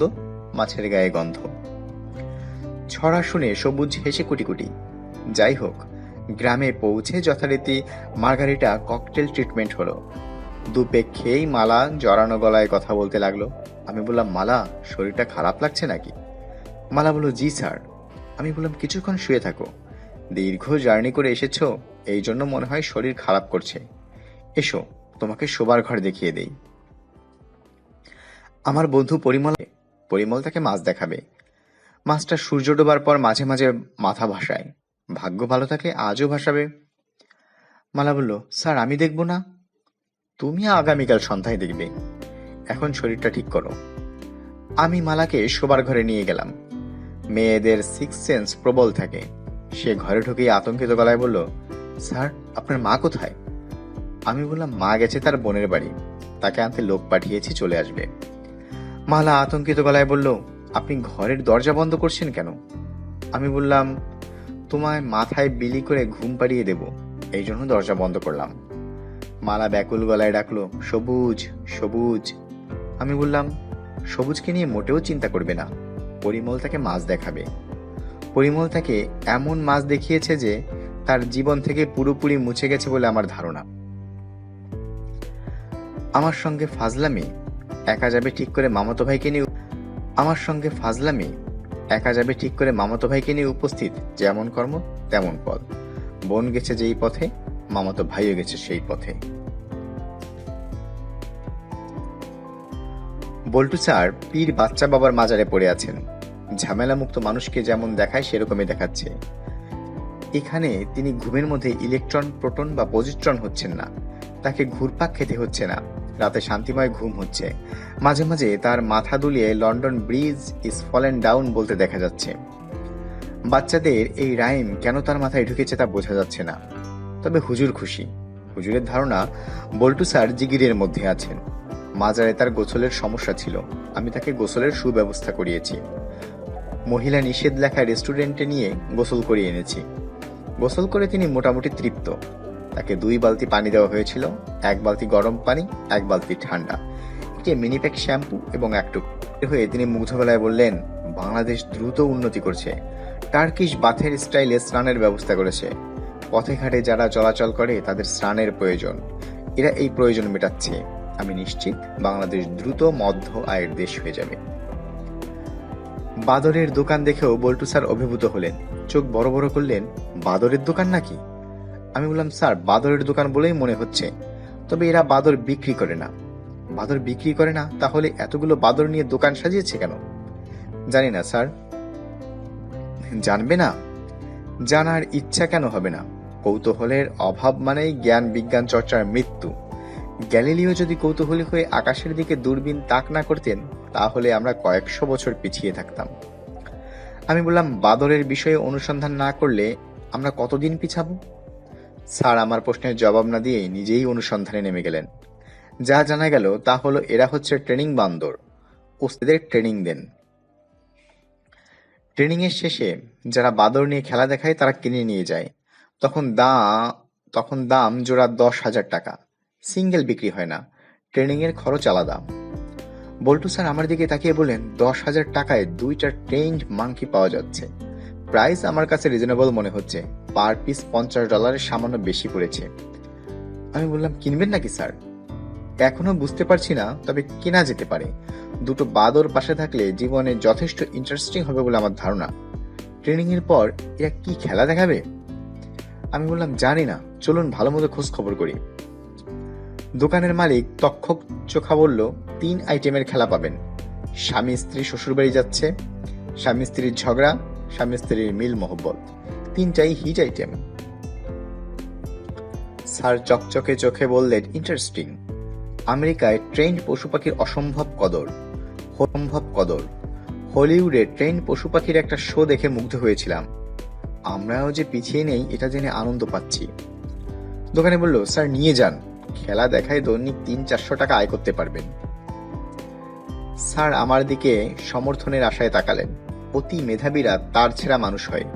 মাছের গায়ে গন্ধ। ছড়া শুনে সবুজ হেসে কুটি কুটি। যাই হোক, গ্রামে পৌঁছে যথারীতি মার্গারিটা ককটেল ট্রিটমেন্ট হলো। 2 পেগ খেয়েই মালা জড়ানো গলায় কথা বলতে লাগলো। আমি বললাম, মালা, শরীরটা খারাপ লাগছে নাকি? মালা বলল, জি স্যার। আমি বললাম, কিছুক্ষণ শুয়ে থাকো। দীর্ঘ জার্নি করে এসেছো, এই জন্য মনে হয় শরীর খারাপ করছে। এসো, তোমাকে শোবার ঘর দেখিয়ে দেই। আমার বন্ধু পরিমল তাকে মাছ দেখাবে। মাছটা সূর্য ডোবার পর মাঝে মাঝে মাথা ভাসায়। ভাগ্য ভালো থাকলে আজও ভাসাবে। মালা বলল, স্যার আমি দেখব না। তুমি আগামীকাল সন্ধ্যায় দেখবে। এখন শরীরটা ঠিক করো। আমি মালাকে শোবার ঘরে নিয়ে গেলাম। মেয়েদের 6th সেন্স প্রবল থাকে। সে ঘরে ঢুকেই আতঙ্কিত গলায় বলল, স্যার আপনার মা কোথায়? আমি বললাম, মা গেছে তার বোনের বাড়ি, তাকে আনতে লোক পাঠিয়েছি, চলে আসবে। মালা আতঙ্কিত গলায় বলল, আপনি ঘরের দরজা বন্ধ করছেন কেন? আমি বললাম, তোমায় মাথায় বিলি করে ঘুম পাড়িয়ে দেব, এই জন্য দরজা বন্ধ করলাম। মালা ব্যাকুল গলায় ডাকলো, সবুজ সবুজ। আমি বললাম, সবুজকে নিয়ে মোটেও চিন্তা করবে না, পরিমল তাকে মাছ দেখাবে। পরিমল তাকে এমন মাছ দেখিয়েছে যে তার জীবন থেকে পুরোপুরি মুছে গেছে বলে আমার ধারণা। আমার সঙ্গে ফাজলামি, একা যাবে ঠিক করে মামাতো ভাইকে নিয়ে একা যাবে ঠিক করে মামাতো ভাইকে নিয়ে উপস্থিত, যেমন কর্ম তেমন পদ। বোন গেছে যেই পথে, মামাতো ভাইও গেছে সেই পথে। বল্টু স্যার পীর বাচ্চা বাবার মাজারে পড়ে আছেন। ঝামেলা মুক্ত মানুষকে যেমন দেখায় সেরকমই দেখাচ্ছে। এখানে তিনি ঘুমের মধ্যে ইলেকট্রন, প্রোটন বা পজিট্রন হচ্ছেন না, তাকে ঘুরপাক খেতে হচ্ছে না, রাতে শান্তিময় ঘুম হচ্ছে। মাঝে মাঝে তার মাথা দুলিয়ে London bridge is fallen down বলতে দেখা যাচ্ছে। বাচ্চাদের এই রাইম কেন তার মাথায় ঢুকেছে তা বোঝা যাচ্ছে না, তবে হুজুর খুশি। হুজুরের ধারণা বল্টু স্যার জিগিরের মধ্যে আছেন। মাজারে তার গোসলের সমস্যা ছিল, আমি তাকে গোসলের সুব্যবস্থা করিয়েছি। মহিলা নিষেধ লেখা রেস্টুরেন্টে নিয়ে গোসল করিয়ে এনেছি। গোসল করে তিনি মোটামুটি তৃপ্ত। তাকে 2 বালতি পানি দেওয়া হয়েছিল, 1 বালতি গরম পানি, 1 বালতি ঠান্ডা, একটি মিনিপ্যাক শ্যাম্পু এবং হয়ে তিনি মুগ্ধ গলায় বললেন, বাংলাদেশ দ্রুত উন্নতি করছে। টার্কিশ বাথের স্টাইলে স্নানের ব্যবস্থা করেছে। পথে ঘাটে যারা চলাচল করে তাদের স্নানের প্রয়োজন, এরা এই প্রয়োজন মেটাচ্ছে। আমি নিশ্চিত বাংলাদেশ দ্রুত মধ্য আয়ের দেশ হয়ে যাবে। বাদরের দোকান দেখেও বল্টু স্যার অভিভূত হলেন, চোখ বড় বড় করলেন। বাদরের দোকান নাকি? আমি বললাম, স্যার বাদরের দোকান বলেই মনে হচ্ছে, তবে এরা বাদর বিক্রি করে না। বাদর বিক্রি করে না, তাহলে এতগুলো বাদর নিয়ে দোকান সাজিয়েছে কেন? জানি না স্যার। জানবে না? জানার ইচ্ছা কেন হবে না? কৌতূহলের অভাব মানেই জ্ঞান বিজ্ঞান চর্চার মৃত্যু। গ্যালিলিও যদি কৌতূহলী হয়ে আকাশের দিকে দূরবীন তাক না করতেন, তাহলে আমরা কয়েকশো বছর পিছিয়ে থাকতাম। আমি বললাম, বাদরের বিষয়ে অনুসন্ধান না করলে আমরা কতদিন পিছাবো? স্যার আমার প্রশ্নের জবাব না দিয়ে নিজেই অনুসন্ধানে নেমে গেলেন। যা জানা গেল তা হলো এরা হচ্ছে ট্রেনিং বান্দর, ওস্তাদের ট্রেনিং দেন। ট্রেনিং এর শেষে যারা বাদর নিয়ে খেলা দেখায় তারা কিনে নিয়ে যায়। তখন দাম জোড়া 10,000 টাকা। সিঙ্গেল বিক্রি হয় না, ট্রেনিং এর খরচ আলাদা। বল্টু স্যার আমার দিকে তাকিয়ে বললেন, 10,000 টাকায় 2টা ট্রেইনড মাংকি পাওয়া যাচ্ছে। প্রাইস আমার কাছে রিজনেবল মনে হচ্ছে। পার পিস $50 সামান্য বেশি পড়েছে। আমি বললাম, কিনবেন নাকি স্যার? এখনো বুঝতে পারছি না, তবে কেনা যেতে পারে। 2টো বাদর পাশে থাকলে জীবনে যথেষ্ট ইন্টারেস্টিং হবে বলে আমার ধারণা। ট্রেনিং এর পর এরা কি খেলা দেখাবে? আমি বললাম, জানি না, চলুন ভালো মতো খোঁজ খবর করি। দোকানের মালিক তক্ষক চোখা বলল, 3 আইটেমের খেলা পাবেন। স্বামী স্ত্রী শ্বশুরবাড়ি যাচ্ছে, স্বামী স্ত্রীর ঝগড়া, স্বামী স্ত্রীর মিল মহব্বত, 3টাই হিট আইটেম। স্যার চকচকে চোখে বললেন, ইন্টারেস্টিং। আমেরিকায় ট্রেন্ড পশু পাখির অসম্ভব কদর। হলিউডে ট্রেন্ড পশু পাখির একটা শো দেখে মুগ্ধ হয়েছিলাম। আমরাও যে পিছিয়ে নেই এটা জেনে আনন্দ পাচ্ছি। দোকানে বলল, স্যার নিয়ে যান, খেলা দেখায় দৈনিক 300-400 টাকা আয় করতে পারবেন। স্যার আমার দিকে সমর্থনের আশায় তাকালেন। অতি মেধাবীরা তার ছেঁড়া মানুষ হয়।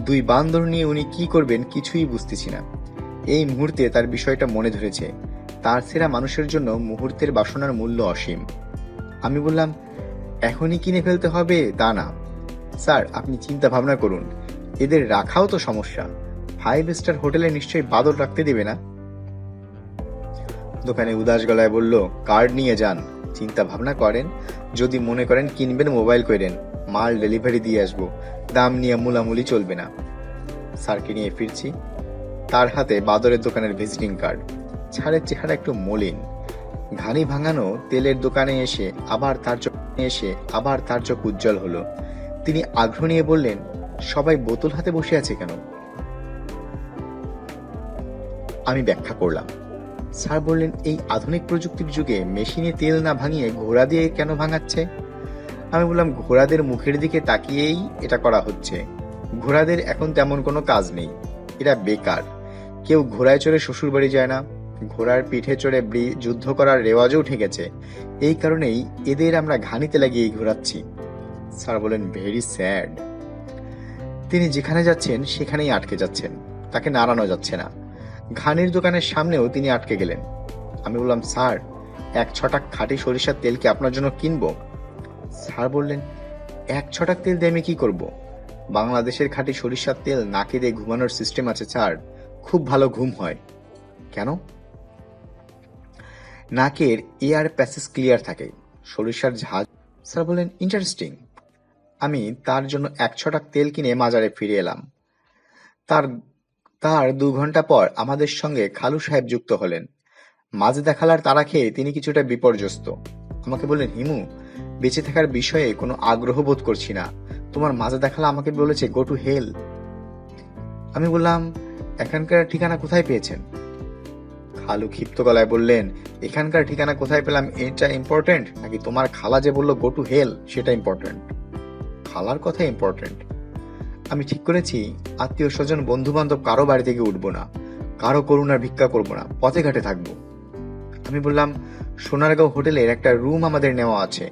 2 বান্দর নিয়ে উনি কি করবেন কিছুই বুঝতেছি না। এই মুহূর্তে তার বিষয়টা মনে ধরেছে। তার ছেঁড়া মানুষের জন্য মুহূর্তের বাসনার মূল্য অসীম। আমি বললাম, এখনই কিনে ফেলতে হবে তা না স্যার, আপনি চিন্তা ভাবনা করুন, এদের রাখাও তো সমস্যা। 5 স্টার হোটেলে নিশ্চয়ই বাদর রাখতে দেবে না। দোকানে উদাস গলায় বলল, কার্ড নিয়ে যান, চিন্তা ভাবনা করেন, যদি মনে করেন কিনবেন মোবাইল করেন, মাল ডেলিভারি দিয়ে আসবো, দাম নিয়ে মুলামুলি চলবে না। স্যারকে নিয়ে ফিরছি, তার হাতে বাদরের দোকানের ভিজিটিং কার্ড। ছাড়ের চেহারা একটু মলিন, ঘানি ভাঙানো তেলের দোকানে এসে আবার তার চোখ উজ্জ্বল হলো। তিনি আগ্রহ নিয়ে বললেন, সবাই বোতল হাতে বসে আছে কেন? আমি ব্যাখ্যা করলাম। স্যার বললেন, এই আধুনিক প্রযুক্তির যুগে মেশিনে তেল না ভাঙিয়ে ঘোড়া দিয়ে কেন ভাঙাচ্ছে? আমি বললাম, ঘোড়াদের মুখের দিকে তাকিয়েই এটা করা হচ্ছে। ঘোড়াদের এখন তেমন কোনো কাজ নেই, এরা বেকার। কেউ ঘোড়ায় চড়ে শ্বশুর বাড়ি যায় না, ঘোড়ার পিঠে চড়ে যুদ্ধ করার রেওয়াজও উঠে গেছে। এই কারণেই এদের আমরা ঘানিতে লাগিয়ে ঘোরাচ্ছি। স্যার বলেন, ভেরি স্যাড। তিনি যেখানে যাচ্ছেন সেখানেই আটকে যাচ্ছেন, তাকে নাড়ানো যাচ্ছে না। ঘানির দোকানের সামনেও তিনি আটকে গেলেন। আমি বললাম, স্যার 1 ছটাক খাঁটি সরিষার তেল কি আপনার জন্য কিনবো? স্যার বললেন, 1 ছটাক তেল দিয়ে আমি কি করব? বাংলাদেশের খাঁটি সরিষার তেল নাকে দিয়ে ঘুমানোর সিস্টেম আছে স্যার, খুব ভালো ঘুম হয়। কেন? নাকের এয়ার প্যাসেজ ক্লিয়ার থাকে, সরিষার ঝাঁজ। স্যার বললেন, ইন্টারেস্টিং। আমি তার জন্য ১ ছটাক তেল কিনে মাজারে ফিরে এলাম। তার তার ২ ঘন্টা পর আমাদের সঙ্গে খালু সাহেব যুক্ত হলেন। মাজেদা খালার তাড়া খেয়ে তিনি কিছুটা বিপর্যস্ত। আমাকে বললেন, হিমু, বেঁচে থাকার বিষয়ে কোনো আগ্রহ বোধ করছি না। তোমার মাজেদা খালা আমাকে বলেছে গো টু হেল। আমি বললাম, এখানকার ঠিকানা কোথায় পেয়েছেন? খালু ক্ষিপ্ত গলায় বললেন, এখানকার ঠিকানা কোথায় পেলাম এটা ইম্পর্টেন্ট, নাকি তোমার খালা যে বললো গো টু হেল সেটা ইম্পর্টেন্ট? খালার কথা ইম্পর্টেন্ট। আমি ঠিক করেছি আত্মীয় স্বজন বন্ধু বান্ধব কারো বাড়ি থেকে উঠবো না, কারো করুণার ভিক্ষা করবো না, পথে ঘাটে থাকবো। আমি বললাম, সোনারগাঁও হোটেলের একটা রুম আমাদের নেওয়া আছে।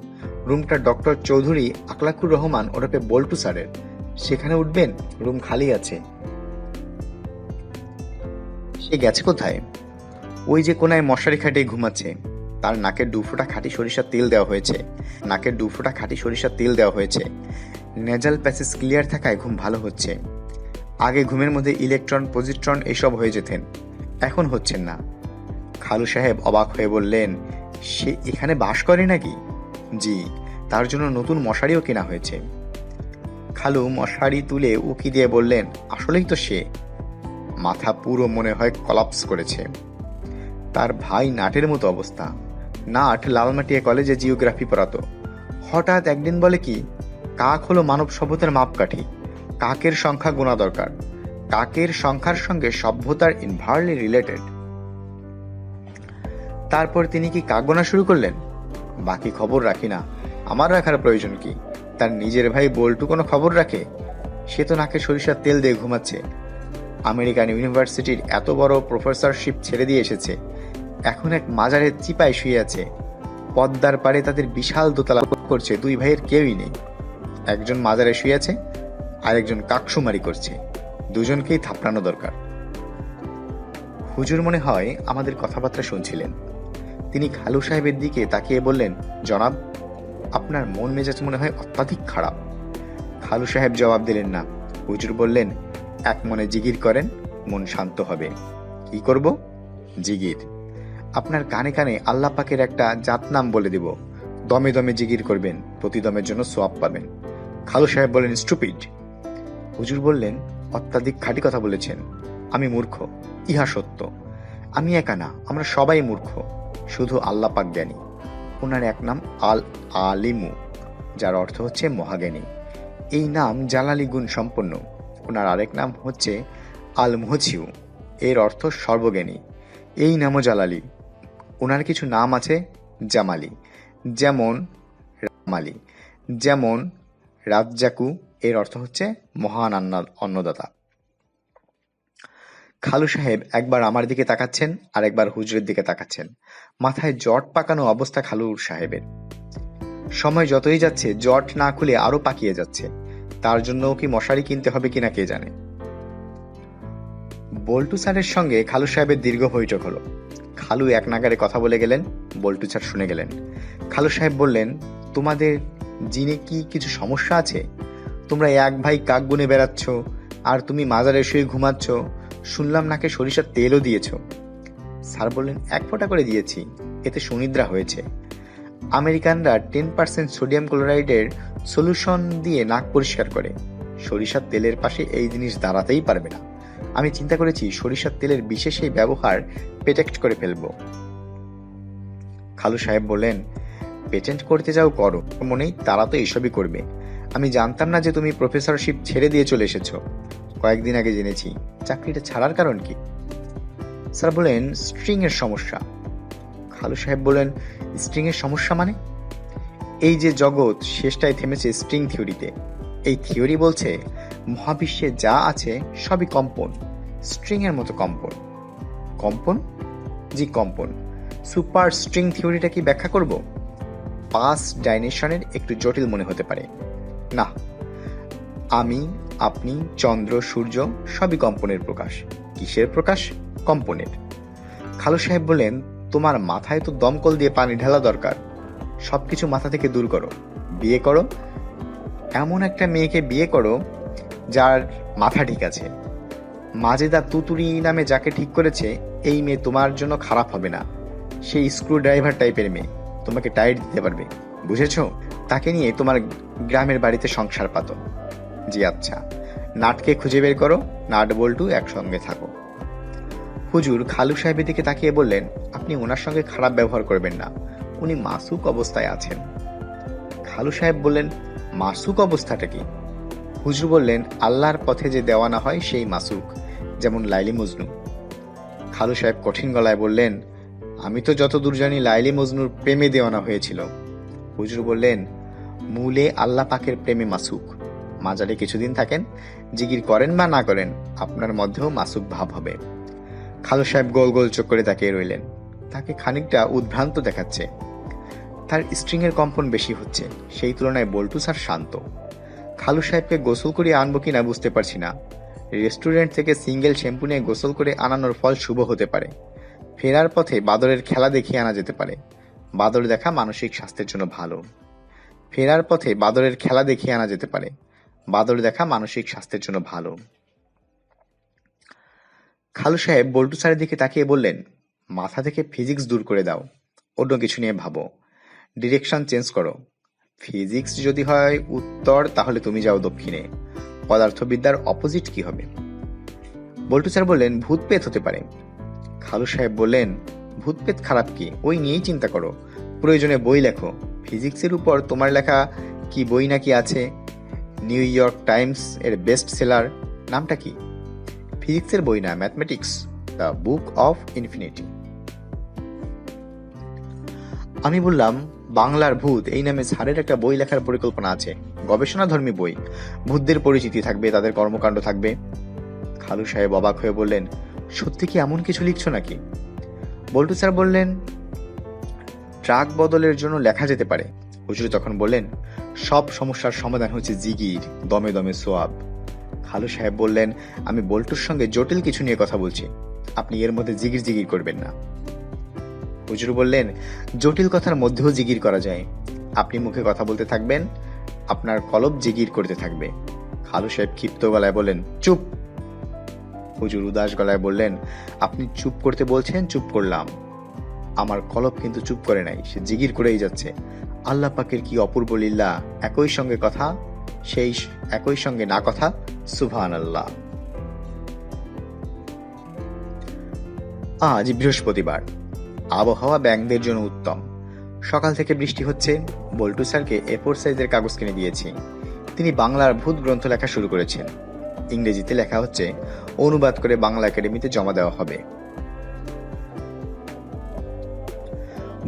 রুমটা ডক্টর চৌধুরী আকলাকুর রহমান ওরফে বল্টু স্যারের। সেখানে উঠবেন, রুম খালি আছে। সে গেছে কোথায়? ওই যে কোনায় মশারি খাটিয়ে ঘুমাচ্ছে। তার নাকের ২ ফোঁটা খাঁটি সরিষার তেল দেওয়া হয়েছে। নেজাল প্যাসেজ ক্লিয়ার থাকায় ঘুম ভালো হচ্ছে। আগে ঘুমের মধ্যে ইলেকট্রন, পজিট্রন এসব হয়ে যেতেন, এখন হচ্ছেন না। খালু সাহেব অবাক হয়ে বললেন, সে এখানে বাস করে নাকি? জি, তার জন্য নতুন মশারিও কেনা হয়েছে। খালু মশারি তুলে উকি দিয়ে বললেন, আসলেই তো সে। মাথা পুরো মনে হয় কলাপস করেছে। তার ভাই নাটের মতো অবস্থা। নাট লালমাটিয়া কলেজে জিওগ্রাফি পড়াতো। হঠাৎ একদিন বলে কি, কাক হলো মানব সভ্যতার মাপকাঠি, কাকের সংখ্যা গোনা দরকার, কাকের সংখ্যার সঙ্গে সভ্যতার ইনভার্সলি রিলেটেড। তারপর তিনি কি কাক গোনা শুরু করলেন? বাকি খবর রাখি না, আমার রাখার প্রয়োজন কি? তার নিজের ভাই বল্টু কোনো খবর রাখে? সে তো নাকে সরিষার তেল দিয়ে ঘুমাচ্ছে। আমেরিকান ইউনিভার্সিটির এত বড় প্রফেসরশিপ ছেড়ে দিয়ে এসেছে, এখন এক মাজারের চিপায় শুয়ে আছে। পদ্মার পাড়ে তাদের বিশাল দোতলা করছে, ২ ভাইয়ের কেউই নেই। একজন মাজারে শুয়ে আছে, আরেকজন কাকসুমারি করছে। দুজনকেই থাপড়ানো দরকার। হুজুর মনে হয় আমাদের কথাবার্তা শুনছিলেন। তিনি খালু সাহেবের দিকে তাকিয়ে বললেন, জনাব, আপনার মন মেজাজ মনে হয় অত্যাধিক খারাপ। খালু সাহেব জবাব দিলেন না। হুজুর বললেন, এক মনে জিগির করেন, মন শান্ত হবে। কি করব? জিগির। আপনার কানে কানে আল্লাহ পাকের একটা জাত নাম বলে দিব, দমে দমে জিগির করবেন, প্রতি দমের জন্য সোয়াব পাবেন। খালু সাহেব বললেন, স্টুপিড। হুজুর বললেন, অত্যাধিক খাঁটি কথা বলেছেন। আমি মূর্খ, ইহা সত্য। আমি একা না, আমরা সবাই মূর্খ, শুধু আল্লাহ পাক জ্ঞানী। ওনার এক নাম আল আলিমু, যার অর্থ হচ্ছে মহাজ্ঞানী। এই নাম জালালি গুণ সম্পন্ন। ওনার আরেক নাম হচ্ছে আল মুহছিউ, এর অর্থ সর্বজ্ঞানী। এই নামও জালালি। ওনার কিছু নাম আছে জামালি, যেমন রামালি, যেমন রাজ্জাকু, এর অর্থ হচ্ছে মহান অন্নদাতা। খালু সাহেব একবার আমার দিকে তাকাচ্ছেন, আর একবার হুজুরের দিকে তাকাচ্ছেন। মাথায় জট পাকানো অবস্থা খালুর সাহেবের। সময় যতই যাচ্ছে জট না খুলে আরো পাকিয়ে যাচ্ছে। তার জন্যও কি মশারি কিনতে হবে কিনা কে জানে। বল্টু স্যারের সঙ্গে খালু সাহেবের দীর্ঘ বৈঠক হলো। খালু এক নাগারে কথা বলে গেলেন, বল্টু স্যার শুনে গেলেন। খালু সাহেব বললেন, তোমাদের জিনে কি কিছু সমস্যা আছে? তোমরা এক ভাই কাক গুনে বেড়াচ্ছ, আর তুমি মাজারে শুয়ে ঘুমাচ্ছ। শুনলাম নাকি সরিষার তেলও দিয়েছ। স্যার বললেন, ১ ফোঁটা করে দিয়েছি, এতে সুনিদ্রা হয়েছে। আমেরিকানরা 10% সোডিয়াম ক্লোরাইডের সলিউশন দিয়ে নাক পরিষ্কার করে। সরিষার তেলের পাশে এই জিনিস দাঁড়াতেই পারবে না। আমি চিন্তা করেছি সরিষার তেলের বিশেষ এই ব্যবহার পেটেন্ট করে ফেলব। খালু সাহেব বললেন, পেটেন্ট করতে যাও করো, মনেই তারা তো এসবই করবে। আমি জানতাম না যে তুমি প্রফেসরশিপ ছেড়ে দিয়ে চলে এসেছো। কয়েকদিন আগে জেনেছি। চাকরিটা ছাড়ার কারণ কি? স্যার বলেন, স্ট্রিং এর সমস্যা। খালু সাহেব বলেন, স্ট্রিং এর সমস্যা মানে? এই যে জগৎ শেষটায় থেমেছে স্ট্রিং থিওরিতে। এই থিওরি বলছে মহাবিশ্বে যা আছে সবই কম্পন, স্ট্রিং এর মতো কম্পন। কম্পন? জি, কম্পন। সুপার স্ট্রিং থিওরিটা কি ব্যাখ্যা করব? 5 ডাইমেনশনের একটু জটিল মনে হতে পারে। না, আমি, আপনি, চন্দ্র, সূর্য সবই কম্পনের প্রকাশ। কিসের প্রকাশ? কম্পনের। খালু সাহেব বললেন, তোমার মাথায় তো দমকল দিয়ে পানি ঢালা দরকার। সবকিছু মাথা থেকে দূর করো, বিয়ে করো। এমন একটা মেয়েকে বিয়ে করো যার মাথা ঠিক আছে। মাজেদা তুতুরি নামে যাকে ঠিক করেছে, এই মেয়ে তোমার জন্য খারাপ হবে না। সেই স্ক্রু ড্রাইভার টাইপের মেয়ে, তোমাকে টাইট দিতে পারবে। বুঝেছো? তাকে নিয়ে তোমার গ্রামের বাড়িতে সংসার পাতো। জি আচ্ছা, নাটকে খুঁজে বের করো, নাট বল্টু একসঙ্গে থাকো। হুজুর খালু সাহেবের দিকে তাকিয়ে বললেন, আপনি ওনার সঙ্গে খারাপ ব্যবহার করবেন না, উনি মাসুক অবস্থায় আছেন। খালু সাহেব বললেন, মাসুক অবস্থাটা কি? হুজুর বললেন, আল্লাহর পথে যে দেওয়ানা হয় সেই মাসুক, যেমন লাইলি মজনু। খালু সাহেব কঠিন গলায় বললেন, আমি তো যতদূর জানি লাইলি মজনুর প্রেমে দেওয়ানা হয়েছিল। হুজুর বললেন, মূলে আল্লাহ পাকের প্রেমে মাসুক। মাজারে কিছুদিন থাকেন, জিগির করেন বা না করেন, আপনার মধ্যেও মাসুক ভাব হবে। খালু সাহেব গোল গোল চোখ করে তাকিয়ে রইলেন। তাকে খানিকটা উদ্ভ্রান্ত দেখাচ্ছে। তার স্ট্রিং এর কম্পন বেশি হচ্ছে, সেই তুলনায় বল্টু স্যার শান্ত। খালু সাহেবকে গোসল করিয়ে আনবো কিনা বুঝতে পারছি না। রেস্টুরেন্ট থেকে সিঙ্গেল শ্যাম্পু নিয়ে গোসল করে আনানোর ফল শুভ হতে পারে। ফেরার পথে বাদরের খেলা দেখিয়ে আনা যেতে পারে। বাদর দেখা মানসিক স্বাস্থ্যের জন্য ভালো। ফেরার পথে বাদরের খেলা দেখিয়ে আনা যেতে পারে। বাদর দেখা মানসিক স্বাস্থ্যের জন্য ভালো। খালু সাহেব বল্টু স্যারের দিকে তাকিয়ে বললেন, মাথা থেকে ফিজিক্স দূর করে দাও, অন্য কিছু নিয়ে ভাবো, ডিরেকশন চেঞ্জ করো। ফিজিক্স যদি হয় উত্তর, তাহলে তুমি যাও দক্ষিণে। পদার্থবিদ্যার অপোজিট কি হবে? বল্টু স্যার বললেন, ভূত পেত হতে পারে। খালু সাহেব বললেন, ভূত পেত খারাপ কি, ওই নিয়েই চিন্তা করো, প্রয়োজনে বই লেখো। ফিজিক্সের উপর তোমার লেখা কি বই নাকি আছে? নিউ ইয়র্ক টাইমস এর বেস্ট সেলার, নামটা কি? ফিজিক্সের বই না, mathematics, the book of infinity. আমি বললাম, বাংলার ভূত এই নামে স্যারের একটা বই লেখার পরিকল্পনা আছে, গবেষণাধর্মী বই। ভূতদের পরিচিতি থাকবে, তাদের কর্মকাণ্ড থাকবে। খালু সাহেব অবাক হয়ে বললেন, সত্যি কি এমন কিছু লিখছো নাকি? বল্টু স্যার বললেন, ট্রাক বদলের জন্য লেখা যেতে পারে। হুজুর তখন বললেন, সব সমস্যার সমাধান হচ্ছে জিগির, দমে দমে সোয়াব। খালু সাহেব বললেন, আমি বল্টুর সঙ্গে জটিল কিছু নিয়ে কথা বলছি, আপনি এর মধ্যে জিগির জিগির করবেন না। হুজুর বললেন, জটিল কথার মধ্যেও জিগির করা যায়। আপনি মুখে কথা বলতে থাকবেন, আপনার কলব জিগির করতে থাকবে। খালু সাহেব ক্ষিপ্ত গলায় বললেন, চুপ। হুজুর উদাস গলায় বললেন, আপনি চুপ করতে বলছেন, চুপ করলাম। আমার কলব কিন্তু চুপ করে নাই, সে জিগির করেই যাচ্ছে। আল্লাহ পাকের কি অপূর্ব লীলা, একই সঙ্গে কথা, সেই একই সঙ্গে না কথা। সুবহানাল্লাহ। আজ বৃহস্পতিবার, আবহাওয়া ব্যাঙদের জন্য উত্তম। সকাল থেকে বৃষ্টি হচ্ছে। বল্টু স্যারকে A4 সাইজের কাগজ কিনে দিয়েছি। তিনি বাংলার ভূত গ্রন্থ লেখা শুরু করেছেন। ইংরেজিতে লেখা হচ্ছে, অনুবাদ করে বাংলা একাডেমিতে জমা দেওয়া হবে।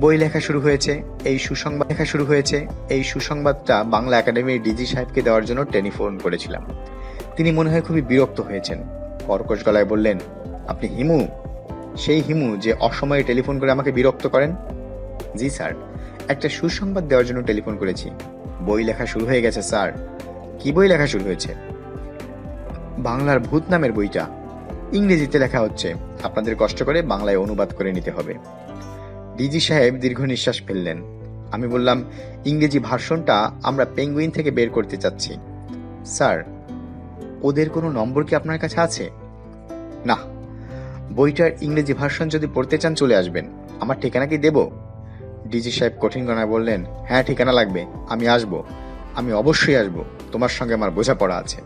বই লেখা শুরু হয়েছে। এই সুসংবাদটা বাংলা একাডেমির ডিজি সাহেবকে দেওয়ার জন্য টেলিফোন করেছিলাম। তিনি মনে হয় খুবই বিরক্ত হয়েছেন। কর্কশ গলায় বললেন, আপনি হিমু? সেই হিমু যে অসময়ে টেলিফোন করে আমাকে বিরক্ত করেন? জি স্যার, একটা সুসংবাদ দেওয়ার জন্য টেলিফোন করেছি। বই লেখা শুরু হয়ে গেছে স্যার। কি বই লেখা শুরু হয়েছে? বাংলার ভূত নামের বইটা। ইংরেজিতে লেখা হচ্ছে, আপনাদের কষ্ট করে বাংলায় অনুবাদ করে নিতে হবে। ডিজি সাহেব দীর্ঘ নিঃশ্বাস ফেললেন। আমি বললাম, ইংরেজি ভার্সনটা আমরা পেঙ্গুইন থেকে বের করতে চাচ্ছি। স্যার, ওদের কোনো নম্বর কি আপনার কাছে আছে? না। বইটার ইংরেজি ভার্সন যদি পড়তে চান চলে আসবেন। আমার ঠিকানা কি দেব? ডিজি সাহেব কঠিন গলায় বললেন, হ্যাঁ ঠিকানা লাগবে, আমি আসব, আমি অবশ্যই আসব, তোমার সঙ্গে আমার বোঝাপড়া আছে।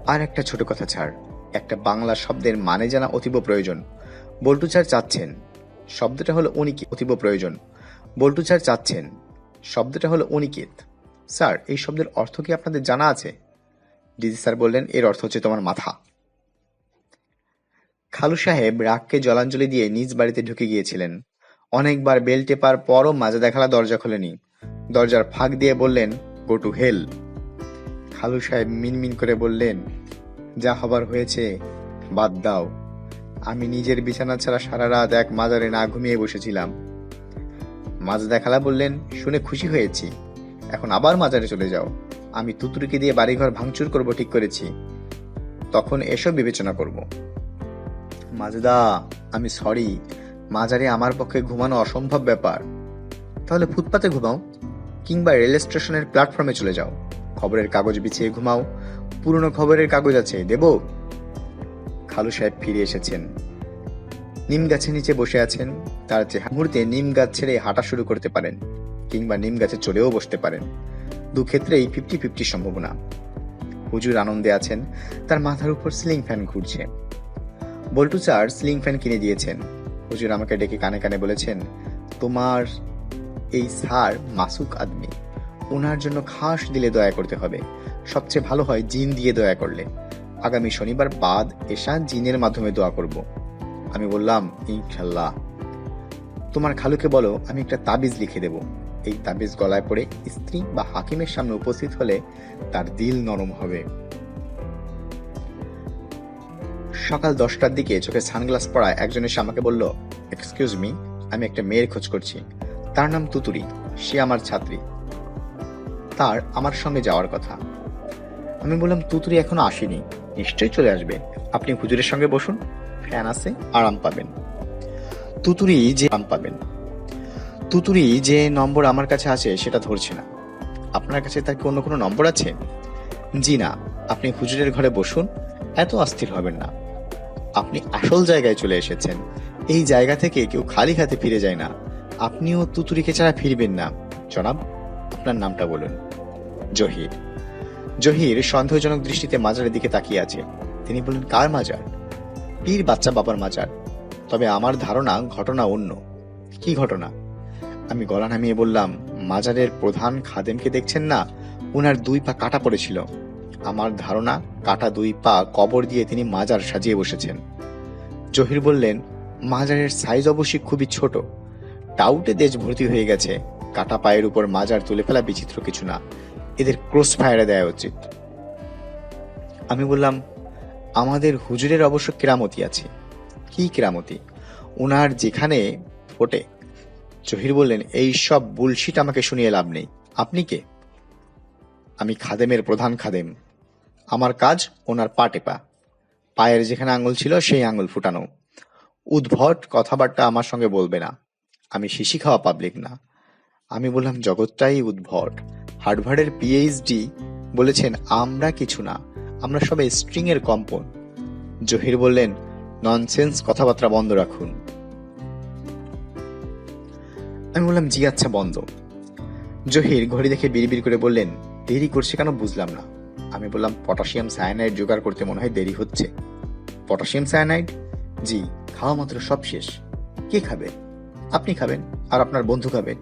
আর একটা ছোট কথা ছাড়, একটা বাংলা শব্দের মানে জানা অতীব প্রয়োজন। বল্টু স্যার চাচ্ছেন। শব্দটা হলো অনিকেত। অতীব প্রয়োজন। বল্টু স্যার চাচ্ছেন। শব্দটা হলো অনিকেত। স্যার, এই শব্দের অর্থ কি আপনাদের জানা আছে? ডিজি স্যার বললেন, এর অর্থ হচ্ছে তোমার মাথা। খালু সাহেব রাগকে জলাঞ্জলি দিয়ে নিজ বাড়িতে ঢুকে গিয়েছিলেন। অনেকবার বেল টেপার পরও মাজা দেখালা দরজা খোলেনি। দরজার ফাঁক দিয়ে বললেন, গো টু হেল। খালু সাহেব মিনমিন করে বললেন, যা হবার হয়েছে, বাদ দাও। আমি নিজের বিছানা ছাড়া সারা রাত এক মাজারে না ঘুমিয়ে বসেছিলাম। মাজা দেখালা বললেন, শুনে খুশি হয়েছি, এখন আবার মাজারে চলে যাও। আমি তুতুরিকে দিয়ে বাড়িঘর ভাঙচুর করব ঠিক করেছি, তখন এসব বিবেচনা করব। মাজদা, আমি সরি, মাজারে আমার পক্ষে ঘুমানো অসম্ভব ব্যাপার। তাহলে ফুটপাতে ঘুমাও, কিংবা রেল স্টেশনের প্ল্যাটফর্মে চলে যাও, খবরের কাগজ বিছিয়ে ঘুমাও, পুরনো খবরের কাগজ আছে, দেব। খালু সাহেব ফিরে এসেছেন। নিম গাছের নিচে বসে আছেন, তার মুহূর্তে নিম গাছ ছেড়ে হাঁটা শুরু করতে পারেন, কিংবা নিম গাছে চলেও বসতে পারেন। দু ক্ষেত্রেই 50-50 সম্ভাবনা। হুজুর আনন্দে আছেন, তার মাথার উপর সিলিং ফ্যান ঘুরছে। বল্টু স্যার সিলিং ফ্যান কিনে দিয়েছেন। হুজুর আমাকে ডেকে কানে কানে বলেছেন, তোমার এই স্যার মাসুক আদমি, ওনার জন্য খাস দিলে দয়া করতে হবে। সবচেয়ে ভালো হয় জিন দিয়ে দয়া করলে। আগামী শনিবার বাদ এশা জিনের মাধ্যমে দোয়া করব। আমি বললাম, ইনশাল্লাহ। তোমার খালুকে বলো আমি একটা তাবিজ লিখে দেব। এই তাবিজ গলায় পড়ে স্ত্রী বা হাকিমের সামনে উপস্থিত হলে তার দিল নরম হবে। সকাল 10টার দিকে চোখে সানগ্লাস পড়ায় একজন এসে আমাকে বলল, এক্সকিউজ মি, আমি একটা মেয়ের খোঁজ করছি। তার নাম তুতুরি, সে আমার ছাত্রী, তার আমার সঙ্গে যাওয়ার কথা। আমি বললাম, তুতুরি এখনো আসেনি, নিশ্চয়ই চলে আসবে। আপনি হুজুরের সঙ্গে বসুন, ফ্যান আছে, আরাম পাবেন। তুতুরি যে নম্বর আমার কাছে আছে সেটা ধরছে না। আপনার কাছে তার কি অন্য কোনো নম্বর আছে? জি না, আপনি হুজুরের ঘরে বসুন, এত অস্থির হবেন না। আপনি আসল জায়গায় চলে এসেছেন। এই জায়গা থেকে কেউ খালি হাতে ফিরে যায় না। আপনিও তুতুরিকে ছাড়া ফিরবেন না। জনাব, আপনার নামটা বলুন। জহির। জহির সন্দেহজনক দৃষ্টিতে মাজারের দিকে তাকিয়ে আছে। তিনি বললেন, কার মাজার? পীর বাচ্চা বাবার মাজার। তবে আমার ধারণা ঘটনা অন্য। কি ঘটনা? আমি গলা নামিয়ে বললাম, মাজারের প্রধান খাদেমকে দেখছেন না, উনার 2 পা কাটা পড়েছিল। আমার ধারণা কাটা 2 পা কবর দিয়ে তিনি মাজার সাজিয়ে বসেছেন। জহির বললেন, মাজারের সাইজ অবশ্যই খুবই ছোট, টাউটে দেশ ভর্তি হয়ে গেছে। কাটা পায়ের উপর মাজার তুলে ফেলা বিচিত্র কিছু না, এদের ক্রস ফায়ারে দেওয়া উচিত। আমি বললাম, আমাদের হুজুরের অবশ্য কেরামতি আছে। কি কেরামতি? উনার যেখানে ফোটে। জহির বললেন, এই সব বুলশিট আমাকে শুনিয়ে লাভ নেই। আপনি কে? আমি খাদেমের প্রধান খাদেম। আমার কাজ ওনার পা টেপা, পায়ের যেখানে আঙুল ছিল সেই আঙুল ফুটানো। উদ্ভট কথাবার্তা আমার সঙ্গে বলবে না, আমি শিশি খাওয়া পাবলিক না। আমি বললাম, জগৎটাই উদ্ভট। হার্ভার্ডের পিএইচডি বলেছেন আমরা কিছু না, আমরা সবাই স্ট্রিং এর কম্পন। জহির বললেন, ননসেন্স কথাবার্তা বন্ধ রাখুন। আমি বললাম, জি আচ্ছা, বন্ধ। জহির ঘড়ি দেখে বিড়বিড় করে বললেন, দেরি করছে কেন বুঝলাম না। আমি বললাম, পটাশিয়াম সায়ানাইড জোগাড় করতে মনে হয় দেরি হচ্ছে। Potassium cyanide? জি, খাওয়া মাত্র সব শেষ। কে খাবে? আপনি খাবেন, আর আপনার বন্ধু খাবে।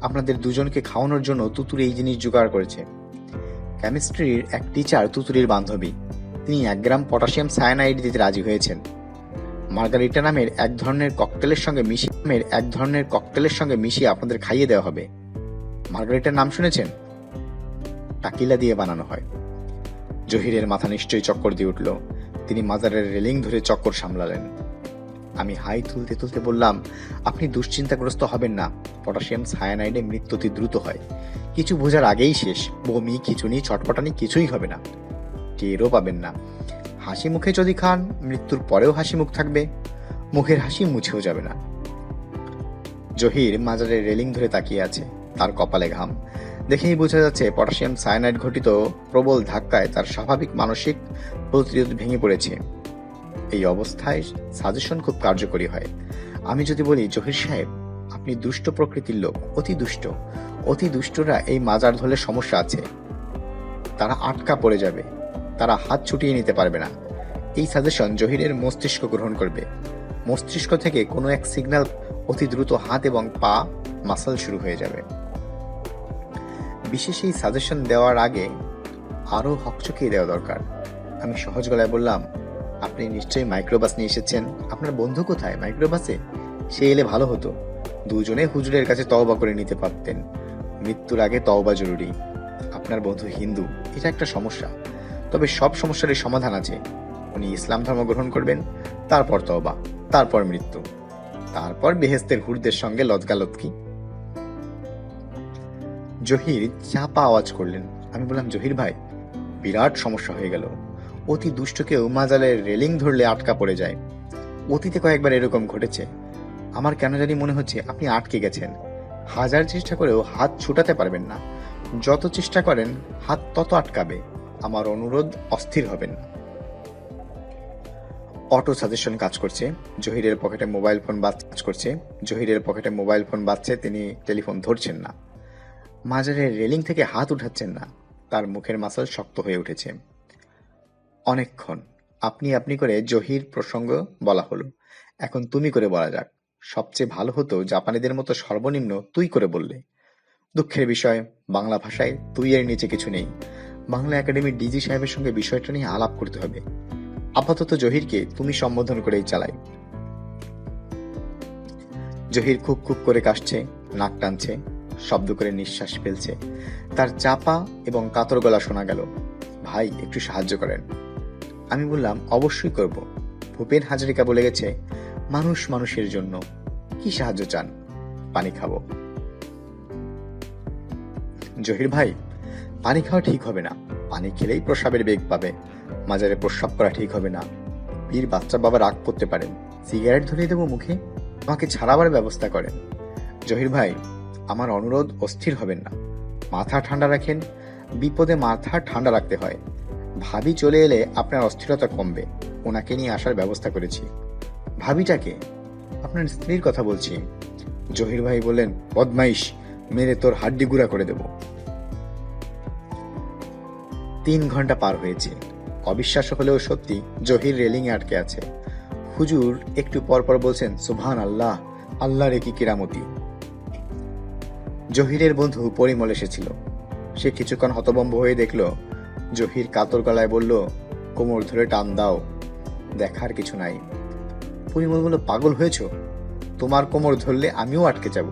আপনাদের দুজনকে খাওয়ানোর জন্য তুতুরি এই জিনিস জোগাড় করেছে। কেমিস্ট্রির এক টিচার তুতুরির বান্ধবী, তিনি 1 গ্রাম পটাশিয়াম সায়ানাইড দিতে রাজি হয়েছেন। মার্গারিটা নামের এক ধরনের ককটেলের সঙ্গে মিশিয়ে আপনাদের খাইয়ে দেওয়া হবে। মার্গারিটার নাম শুনেছেন? টাকিলা দিয়ে বানানো হয়। জহিরের মাথা নিশ্চয়ই চক্কর দিয়ে উঠল। তিনি মাজারের রেলিং ধরে চক্কর সামলালেন। আমি হাই তুলতে তুলতে বললাম, আপনি দুশ্চিন্তাগ্রস্ত হবেন না। পটাশিয়াম সায়ানাইডে মৃত্যু অতি দ্রুত হয়, কিছু বোঝার আগেই শেষ। বমি, খিঁচুনি, ছটপটানি কিছুই হবে না, টেরও পাবেন না। হাসি মুখে যদি খান, মৃত্যুর পরেও হাসি মুখ থাকবে, মুখের হাসি মুছেও যাবে না। জহির মাজারের রেলিং ধরে তাকিয়ে আছে, তার কপালে ঘাম। দেখেই বোঝা যাচ্ছে পটাশিয়াম সায়ানাইড ঘটিত প্রবল ধাক্কায় তার স্বাভাবিক মানসিক প্রতিরোধ ভেঙে পড়েছে। এই অবস্থায় সাজেশন খুব কার্যকরী হয়। আমি যদি বলি, জহির সাহেব, আপনি দুষ্ট প্রকৃতির লোক, অতি দুষ্টরা এই মাজার ধরলে সমস্যা আছে, তারা আটকা পড়ে যাবে, তারা হাত ছুটিয়ে নিতে পারবে না। এই সাজেশন জহিরের মস্তিষ্ক গ্রহণ করবে। মস্তিষ্ক থেকে কোনো এক সিগন্যাল অতি দ্রুত হাত এবং পা মাসল শুরু হয়ে যাবে। বিশেষ এই সাজেশন দেওয়ার আগে আরো হকচকিয়ে দেওয়া দরকার। আমি সহজ গলায় বললাম, আপনি নিশ্চয়ই মাইক্রোবাস নিয়ে এসেছেন। আপনার বন্ধু কোথায়? মাইক্রোবাসে? সে এলে ভালো হতো, দুজনে হুজুরের কাছে তওবা করে নিতে পারতেন। মৃত্যুর আগে তওবা জরুরি। আপনার বন্ধু হিন্দু, এটা একটা সমস্যা, তবে সব সমস্যারই সমাধান আছে। উনি ইসলাম ধর্ম গ্রহণ করবেন, তারপর তওবা, তারপর মৃত্যু, তারপর বেহেস্তের হুরদের সঙ্গে লতকালতকি। জহির চাপা আওয়াজ করলেন। আমি বললাম, জহির ভাই, বিরাট সমস্যা হয়ে গেল। অতি দুষ্টকেও মাজালের রেলিং ধরলে আটকা পড়ে যায়। অতীতে কয়েকবার এরকম ঘটেছে। আমার কেন জানি মনে হচ্ছে আপনি আটকে গেছেন। 1000 চেষ্টা করেও হাত ছুটাতে পারবেন না। যত চেষ্টা করেন হাত তত আটকাবে। আমার অনুরোধ, অস্থির হবেন না। অটো সাজেশন কাজ করছে। জহিরের পকেটে মোবাইল ফোন কাজ করছে। জহিরের পকেটে মোবাইল ফোন বাজছে, তিনি টেলিফোন ধরছেন না। মাজারের রেলিং থেকে হাত উঠাচ্ছেন না। তার মুখের মাসল শক্ত হয়ে উঠেছে। অনেকক্ষণ আপনি আপনি করে জহির প্রসঙ্গ বলা হলো। এখন তুমি করে বলা যাক। সবচেয়ে ভালো হতো জাপানিদের মতো সর্বনিম্ন তুই করে বললে। দুঃখের বিষয়, বাংলা ভাষায় তুই এর নিচে কিছু নেই। বাংলা একাডেমির ডিজি সাহেবের সঙ্গে বিষয়টা নিয়ে আলাপ করতে হবে। আপাতত জহিরকে তুমি সম্বোধন করেই চালাই। জহির খুব খুব করে কাশছে, নাক টানছে, শব্দ করে নিঃশ্বাস ফেলছে। তার চাপা এবং কাতর গলা শোনা গেল। ভাই, একটু সাহায্য করেন। আমি বললাম, অবশ্যই করব। ভূপেন হাজারিকা বলে গেছে, মানুষ মানুষের জন্য। কি সাহায্য চান? পানি খাবো। জহির ভাই, পানি খাওয়া ঠিক হবে না। পানি খেলেই প্রস্রাবের বেগ পাবে। মাজারে প্রস্রাব করা ঠিক হবে না। পীর বাচ্চা বাবা রাগ করতে পারেন। সিগারেট ধরিয়ে দেবো মুখে? আমাকে ছাড়াবার ব্যবস্থা করেন। জহির ভাই, আমার অনুরোধ, অস্থির হবেন না। মাথা ঠান্ডা রাখেন। বিপদে মাথা ঠান্ডা রাখতে হয়। ভাবি চলে এলে আপনার অস্থিরতা কমবে। ওনাকে নিয়ে আসার ব্যবস্থা করেছি। ভাবিটাকে? আপনার স্ত্রীর কথা বলছি। জহির ভাই বললেন, বদমাইশ, মেরে তোর হাড্ডি গুঁড়া করে দেব। 3 ঘন্টা পার হয়েছে। অবিশ্বাস হলেও সত্যি, জহির রেলিং এ আটকে আছে। হুজুর একটু পর পর বলছেন, সুবহান আল্লাহ, আল্লাহ রে কি কেরামতি। জহিরের বন্ধু পরিমল এসেছিল। সে কিছুক্ষণ হতভম্ব হয়ে দেখল। জহির কাতর গলায় বলল, কোমর ধরে টান দাও, দেখার কিছু নাই। পরিমল বলল, পাগল হয়েছ? তোমার কোমর ধরলে আমিও আটকে যাব।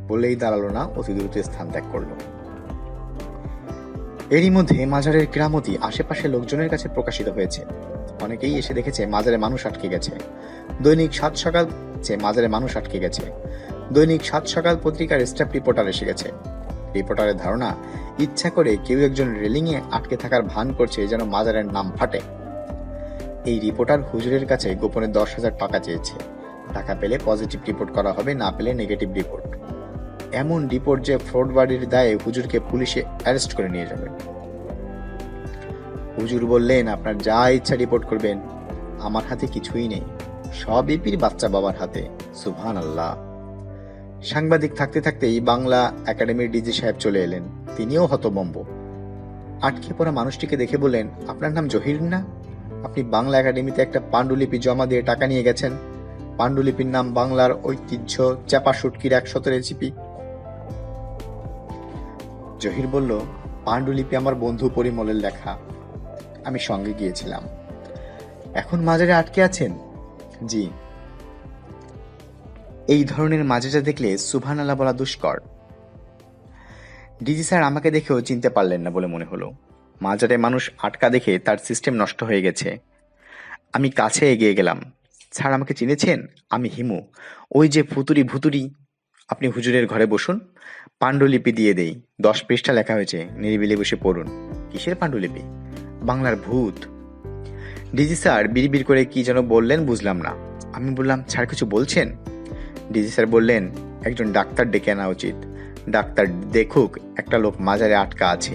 বলেই দাঁড়ালো না, অতি দ্রুত স্থান ত্যাগ করলো। এরই মধ্যে মাজারের কেরামতি আশেপাশে লোকজনের কাছে প্রকাশিত হয়েছে। অনেকেই এসে দেখেছে মাজারে মানুষ আটকে গেছে। দৈনিক 7 সকাল মাজারে মানুষ আটকে গেছে। দৈনিক 7 সকাল পত্রিকার স্টাফ রিপোর্টার এসে গেছে। রিপোর্টারের ধারণা, ইচ্ছা করে কেউ একজন রেলিং এ আটকে থাকার ভান করছে যেন মাজারের নাম ফাটে। এই রিপোর্টার হুজুরের কাছে গোপনে 10,000 টাকা চেয়েছে। টাকা পেলে পজিটিভ রিপোর্ট করা হবে, না পেলে নেগেটিভ রিপোর্ট। এমন রিপোর্ট যে ফ্রডবাড়ির দায়ে হুজুরকে পুলিশে অ্যারেস্ট করে নিয়ে যাবে। হুজুর বললেন, আপনার যা ইচ্ছা রিপোর্ট করবেন, আমার হাতে কিছুই নেই, সব এপির বাচ্চা বাবার হাতে। সুবহান আল্লাহ। সাংবাদিক থাকতে থাকতেই বাংলা একাডেমির ডিজি সাহেব চলে এলেন। তিনিও হতভম্ব। আটকে পড়া মানুষটিকে দেখে বললেন, আপনার নাম জহির না? আপনি বাংলা একাডেমিতে একটা পাণ্ডুলিপি জমা দিয়ে টাকা নিয়ে গেছেন। পাণ্ডুলিপির নাম বাংলার ঐতিহ্য চাপা শুটকির 100 রেসিপি। জহির বলল, পাণ্ডুলিপি আমার বন্ধু পরিমলের লেখা, আমি সঙ্গে গিয়েছিলাম। এখন মাজারে আটকে আছেন? জি। এই ধরনের মাজেজা দেখলে সুবহানাল্লাহ বলা দুষ্কর। ডিজি স্যার আমাকে দেখেও চিনতে পারলেন না বলে মনে হলো। মাজারে মানুষ আটকা দেখে তার সিস্টেম নষ্ট হয়ে গেছে। আমি কাছে এগিয়ে গেলাম। স্যার আমাকে চিনেছেন? আমি হিমু, ওই যে ফুতুরি ভুতুরি। আপনি হুজুরের ঘরে বসুন, পাণ্ডুলিপি দিয়ে দেই। 10 পৃষ্ঠা লেখা হয়েছে, নিরিবিলি বসে পড়ুন। কিসের পাণ্ডুলিপি? বাংলার ভূত। ডিজি স্যার বিড়বিড় করে কি যেন বললেন, বুঝলাম না। আমি বললাম, স্যার কিছু বলছেন? ডিজি স্যার বললেন, একজন ডাক্তার ডেকে আনা উচিত। ডাক্তার দেখুক একটা লোক মাজারে আটকা আছে।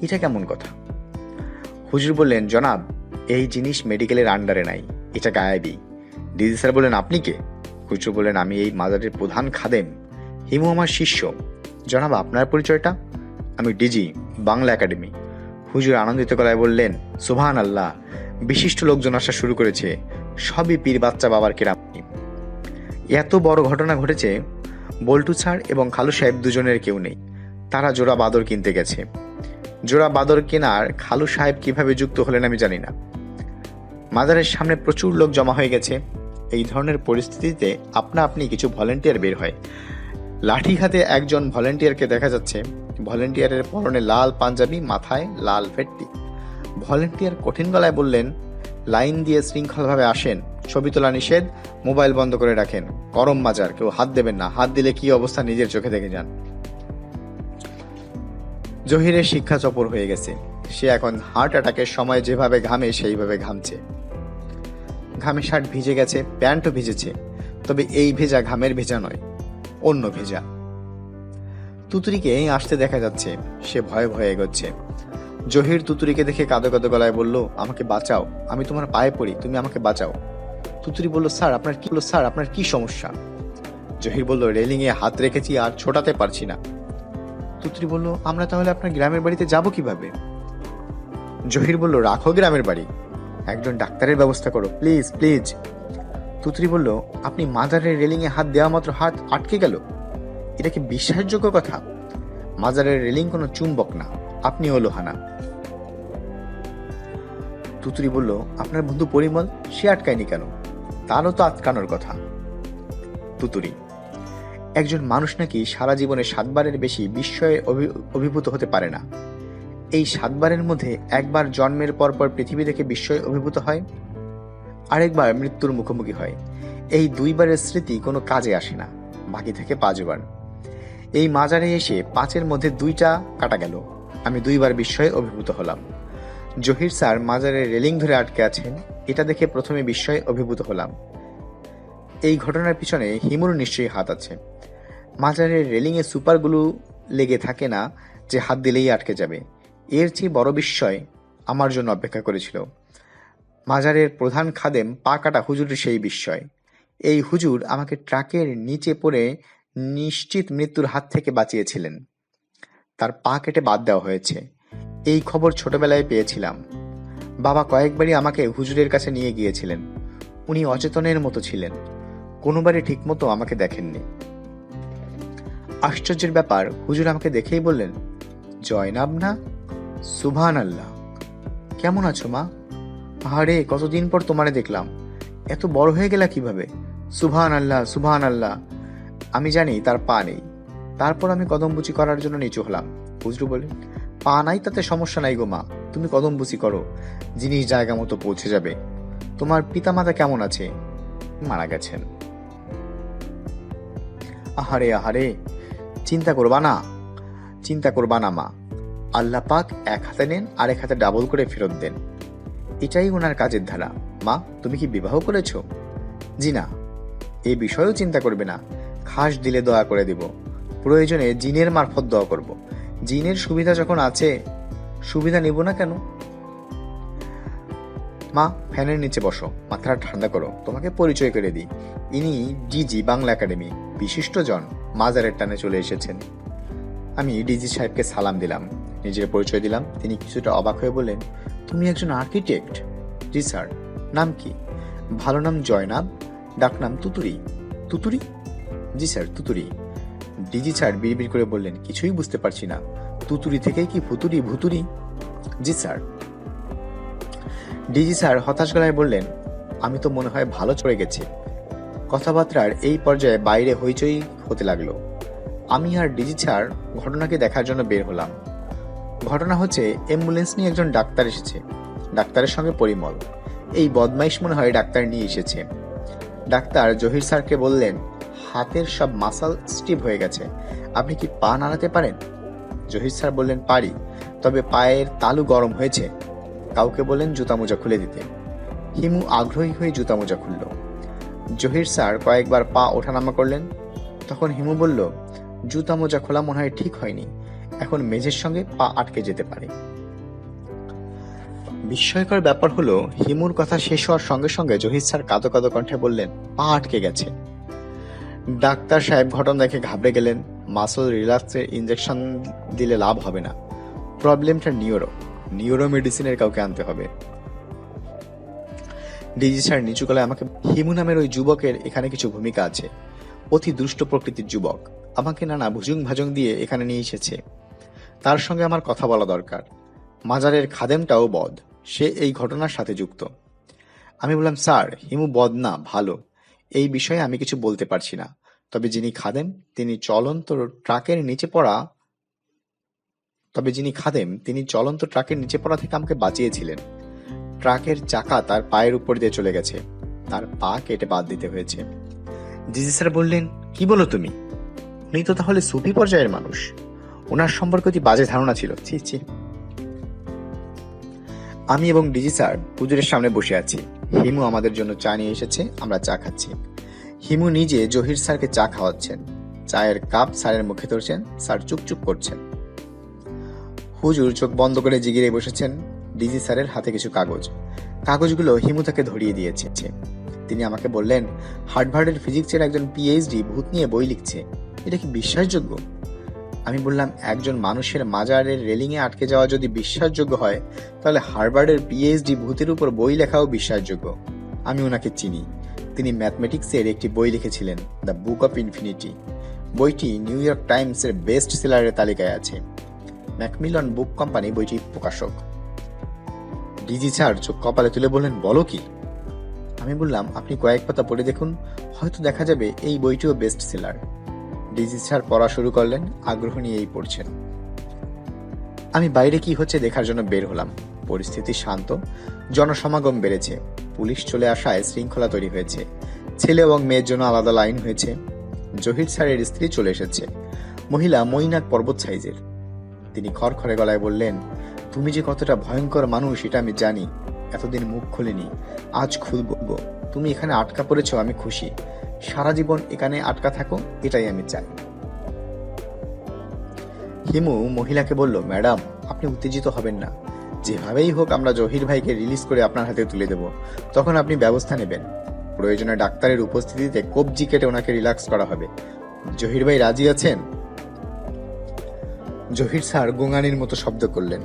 এটা কেমন কথা? হুজুর বললেন, জনাব, এই জিনিস মেডিকেলের আন্ডারে নাই, এটা গায়েবী। ডিজি স্যার বললেন, আপনি কে? হুজুর বললেন, আমি এই মাজারের প্রধান খাদেম। হিমু আমার শিষ্য। জনাব, আপনার পরিচয়টা? আমি ডিজি, বাংলা একাডেমি। হুজুর আনন্দিত গলায় বললেন, সুবহান আল্লাহ, বিশিষ্ট লোকজন আসা শুরু করেছে, সবই পীর বাচ্চা বাবার কেরামতি। এত বড় ঘটনা ঘটেছে, বল্টু স্যার এবং খালু সাহেব দুজনের কেউ নেই। তারা জোড়া বাদর কিনতে গেছে। জোড়া বাদর কেনার খালু সাহেব কিভাবে যুক্ত হলেন আমি জানি না। মাজারের সামনে প্রচুর লোক জমা হয়ে গেছে। এই ধরনের পরিস্থিতিতে আপনা আপনি কিছু ভলেন্টিয়ার বের হয়। লাঠি হাতে একজন ভলেন্টিয়ারকে দেখা যাচ্ছে। ভলেন্টিয়ারের পরনে লাল পাঞ্জাবি, মাথায় লাল ভেট্টি। ভলেন্টিয়ার কঠিন গলায় বললেন, লাইন দিয়ে শৃঙ্খলভাবে আসেন, ছবি তোলা নিষেধ, মোবাইল বন্ধ করে রাখেন, গরম মাজার, কেউ হাত দেবেন না, হাত দিলে কি অবস্থা নিজের চোখে দেখে যান। জহিরের শিক্ষা চপর হয়ে গেছে। সে এখন হার্ট অ্যাটাকের সময় যেভাবে ঘামে সেইভাবে ঘামছে। ঘামে শার্ট ভিজে গেছে, প্যান্টও ভিজেছে, তবে এই ভেজা ঘামের ভেজা নয়, অন্য ভেজা। তুতুরিকে আসতে দেখা যাচ্ছে। সে ভয়ে ভয়ে এগোচ্ছে। জহির তুতুরিকে দেখে কাঁদো কাঁদো গলায় বলল, আমাকে বাঁচাও, আমি তোমার পায়ে পড়ি, তুমি আমাকে বাঁচাও। তুতুরি বলল, স্যার আপনার কি সমস্যা? জহির বলল, রেলিং এ হাত রেখেছি আর ছোটাতে পারছি না। তুতুরি বলল, আমরা তাহলে আপনার গ্রামের বাড়িতে যাব কিভাবে? জহির বলল, রাখো গ্রামের বাড়ি, একজন ডাক্তারের ব্যবস্থা করো, প্লিজ প্লিজ। তুতুরি বলল, আপনি মাজারের রেলিং এ হাত দেওয়া মাত্র হাত আটকে গেল? এটা কি বিশ্বাসযোগ্য কথা? মাজারের রেলিং কোনো চুম্বক না, আপনিও লোহানা। তুতুরি বলল, আপনার বন্ধু পরিমল, সে আটকায়নি কেন? তারও তো আটকানোর কথা। তুতুরি, একজন মানুষ নাকি সারা জীবনে 7 বারের বেশি বিস্ময়ে অভিভূত হতে পারে না। এই 7 বারের মধ্যে একবার জন্মের পর পর পৃথিবী দেখে বিস্ময়ে অভিভূত হয়, আরেকবার মৃত্যুর মুখোমুখি হয়। এই 2 বারের স্মৃতি কোনো কাজে আসে না, বাকি থেকে 5 বার। এই মাজারে এসে 5-এর মধ্যে 2টা কাটা গেল, আমি 2 বার বিস্ময়ে অভিভূত হলাম। জহির স্যার মাজারের রেলিং ধরে আটকে আছেন, এটা দেখে প্রথমে বিস্ময়ে অভিভূত হলাম। এই ঘটনার পিছনে হিমুর নিশ্চয়ই হাত আছে। মাজারের রেলিং এ সুপারগুলো লেগে থাকে না যে হাত দিলেই আটকে যাবে। এর চেয়ে বড় বিস্ময় আমার জন্য অপেক্ষা করেছিল। মাজারের প্রধান খাদেম পা কাটা হুজুরের সেই বিস্ময়। এই হুজুর আমাকে ট্রাকের নিচে পড়ে নিশ্চিত মৃত্যুর হাত থেকে বাঁচিয়েছিলেন। তার পা কেটে বাদ দেওয়া হয়েছে, এই খবর ছোটবেলায় পেয়েছিলাম। বাবা কয়েকবারই আমাকে হুজুরের কাছে নিয়ে গিয়েছিলেন। উনি অচেতনের মতো ছিলেন, কোনোবারই ঠিক মতো আমাকে দেখেননি। আশ্চর্যের ব্যাপার, হুজুর আমাকে দেখেই বললেন, জয়নাব না? সুবহান আল্লাহ। কেমন আছো মা? আরে কতদিন পর তোমারে দেখলাম, এত বড় হয়ে গেলা কিভাবে? সুবহান আল্লাহ, সুবহান আল্লাহ। আমি জানি তার পা নেই, তারপর আমি কদমবুচি করার জন্য নিচু হলাম। হুজুর বললেন, পা নাই তাতে সমস্যা নাই গো মা, তুমি কদমবুচি করো, জিনিস জায়গা মতো পৌঁছে যাবে। তোমার পিতামাতা কেমন আছে? মারা গেছেন। আহারে আহারে, চিন্তা করবা না মা, আল্লাহ পাক এক হাতে নেন আর এক হাতে ডাবল করে ফেরত দেন, এটাই ওনার কাজের ধারা। মা, তুমি কি বিবাহ করেছো? জি না। এই বিষয়েও চিন্তা করবে না, খাস দিলে দয়া করে দেব, প্রয়োজনে জিনের মারফত দোয়া করব। জিনের সুবিধা যখন আছে, সুবিধা নেব না কেন? মা, ফ্যানের নিচে বসো, মাথাটা ঠান্ডা করো, তোমাকে পরিচয় করে দিই। ইনি ডিজি বাংলা একাডেমি, বিশিষ্ট জন, মাজারের টানে চলে এসেছেন। আমি ডিজি সাহেবকে সালাম দিলাম, নিজের পরিচয় দিলাম। তিনি কিছুটা অবাক হয়ে বললেন, তুমি একজন আর্কিটেক্ট? জি স্যার। নাম কি? ভালো নাম জয়নাব, ডাকনাম তুতুরি। তুতুরি? জি স্যার, তুতুরি। ডিজি স্যার বিড়বিড় করে বললেন, কিছুই বুঝতে পারছি না, তুতুরি থেকে কি ফুতুরি ভুতুরি? জি স্যার। ডিজি স্যার হতাশ গলায় বললেন, আমি তো মনে হয় ভালো চড়ে গেছি। কথাবার্তার এই পর্যায়ে বাইরে হইচই হতে লাগলো। আমি আর ডিজি স্যার ঘটনাকে দেখার জন্য বের হলাম। ঘটনা হচ্ছে, অ্যাম্বুলেন্স নিয়ে একজন ডাক্তার এসেছে, ডাক্তারের সঙ্গে পরিমল। এই বদমাইশ মনে হয় ডাক্তার নিয়ে এসেছে। ডাক্তার জহির স্যারকে বললেন, হাতের সব মাসল স্টিফ হয়ে গেছে, আপনি কি পা নাড়াতে পারেন? জহির স্যার বললেন, পারি, তবে পায়ের তালু গরম হয়েছে। কাউকে বললেন জুতা মোজা খুলে দিতে। হিমু আগ্রহী হয়ে জুতা মোজা খুলল। জহির স্যার কয়েকবার পা ওঠানামা করলেন। তখন হিমু বলল, জুতা মোজা খোলা মনে হয় ঠিক হয়নি, এখন মেঝের সঙ্গে পা আটকে যেতে পারে। বিস্ময়কর ব্যাপার হলো, হিমুর কথা শেষ হওয়ার সঙ্গে সঙ্গে জহির স্যার কাঁদো কাঁদো কণ্ঠে বললেন, পা আটকে গেছে। ডাক্তার সাহেব ঘটনা দেখে ঘাবড়ে গেলেন। মাসল রিল্যাক্সের ইনজেকশন দিলে লাভ হবে না, প্রবলেমটা নিউরো মেডিসিনের কাউকে আনতে হবে। ডিজি স্যার নিচু গলায় আমাকে, হিমু নামের ওই যুবকের এখানে কিছু ভূমিকা আছে, অতি দুষ্ট প্রকৃতির যুবক, আমাকে নানা ভুজুং ভাজং দিয়ে এখানে নিয়ে এসেছে, তার সঙ্গে আমার কথা বলা দরকার। মাজারের খাদেমটাও বদ, সে এই ঘটনার সাথে যুক্ত। আমি বললাম, স্যার, হিমু বদ না, ভালো, এই বিষয়ে আমি কিছু বলতে পারছি না, তবে যিনি খাদেম তিনি চলন্ত ট্রাকের নিচে পড়া থেকে আমাকে বাঁচিয়েছিলেন। ট্রাকের চাকা তার পায়ের উপর দিয়ে চলে গেছে, তার পা কেটে বাদ দিতে হয়েছে। ডিজি স্যার বললেন, কি বলো তুমি? উনি তো তাহলে সুফি পর্যায়ের মানুষ, ওনার সম্পর্কে অতি বাজে ধারণা ছিল। ছি ছি। আমি এবং ডিজি স্যার হুজুরের সামনে বসে আছি। হিমু আমাদের জন্য চা নিয়ে এসেছে, আমরা চা খাচ্ছি। হিমু নিজে জহির স্যারকে চা খাওয়াচ্ছেন, চায়ের কাপ স্যারের মুখে ধরছেন, স্যার চুপচুপ করছেন। হুজুর চোখ বন্ধ করে জিগিরে বসেছেন। ডিজি স্যারের হাতে কিছু কাগজ। কাগজগুলো হিমু তাকে ধরিয়ে দিয়েছে। তিনি আমাকে বললেন, হার্ভার্ডের ফিজিক্সের একজন পিএইচডি ভূত নিয়ে বই লিখছে, এটা কি বিশ্বাসযোগ্য? আমি বললাম, একজন মানুষের মাজারের রেলিংয়ে আটকে যাওয়া যদি বিশ্বাসযোগ্য হয়, তাহলে হার্ভার্ডের পিএইচডি ভূতের উপর বই লেখাও বিশ্বাসযোগ্য। আমি ওনাকে চিনি। তিনি ম্যাথমেটিক্সের একটি বই লিখেছিলেন, দ্য বুক অফ ইনফিনিটি। বইটি নিউ ইয়র্ক টাইমসের বেস্ট সেলারের তালিকায় আছে। ম্যাকমিলন বুক কোম্পানি বইটি প্রকাশক। ডিজি স্যার চোখ কপালে তুলে বললেন, বলো কি? আমি বললাম, আপনি কয়েক পাতা পড়ে দেখুন, হয়তো দেখা যাবে এই বইটিও বেস্ট সেলার। ডিজি স্যার পড়া শুরু করলেন, আগ্রহ নিয়েই পড়ছেন। আমি বাইরে কি হচ্ছে দেখার জন্য বের হলাম। পরিস্থিতি শান্ত, জনসমাগম বেড়েছে। পুলিশ চলে আসায় শৃঙ্খলা তৈরি হয়েছে। ছেলে এবং মেয়ের জন্য আলাদা লাইন হয়েছে। জহির স্যারের স্ত্রী চলে এসেছে, মহিলা মৈনাক পর্বত সাইজের। তিনি খড়খড়ে গলায় বললেন, তুমি যে কতটা ভয়ঙ্কর মানুষ এটা আমি জানি, এতদিন মুখ খুলিনি, আজ খুলব। তুমি এখানে আটকা পড়েছ, আমি খুশি। সারা জীবন এখানে আটকা থাকো, এটাই আমি চাই। হিমু মহিলাকে বলল, ম্যাডাম, আপনি উত্তেজিত হবেন না। যেভাবেই হোক আমরা জহির ভাইকে রিলিজ করে আপনার হাতে তুলে দেব, তখন আপনি ব্যবস্থা নেবেন। প্রয়োজনে ডাক্তারের উপস্থিতিতে কবজি কেটে ওনাকে রিল্যাক্স করা হবে। জহির ভাই রাজি আছেন? জহির স্যার গোঙানির মতো শব্দ করলেন।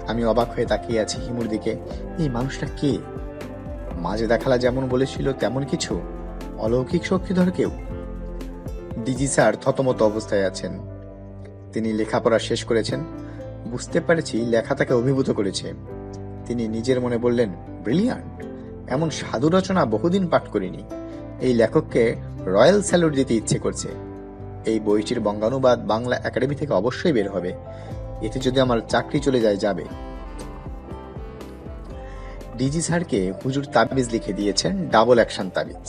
আমি অবাক হয়ে তাকিয়ে আছি হিমুর দিকে। এই মানুষটা কে? মাঝে দেখালা যেমন বলেছিল তেমন কিছু? অলৌকিক শক্তিধর কেউ? ডিজি স্যার থতমত অবস্থায় আছেন। তিনি লেখাপড়া শেষ করেছেন। বুঝতে পারছি লেখা তাকে অভিভূত করেছে। তিনি নিজের মনে বললেন, ব্রিলিয়ান্ট! এমন সাধু রচনা বহুদিন পাঠ করিনি। এই লেখককে রয়্যাল স্যালুট দিতে ইচ্ছে করছে। এই বইটির বঙ্গানুবাদ বাংলা একাডেমি থেকে অবশ্যই বের হবে। এতে যদি আমার চাকরি চলে যায়, যাবে। ডিজি স্যারকে হুজুর তাবিজ লিখে দিয়েছেন, ডাবল অ্যাকশন তাবিজ।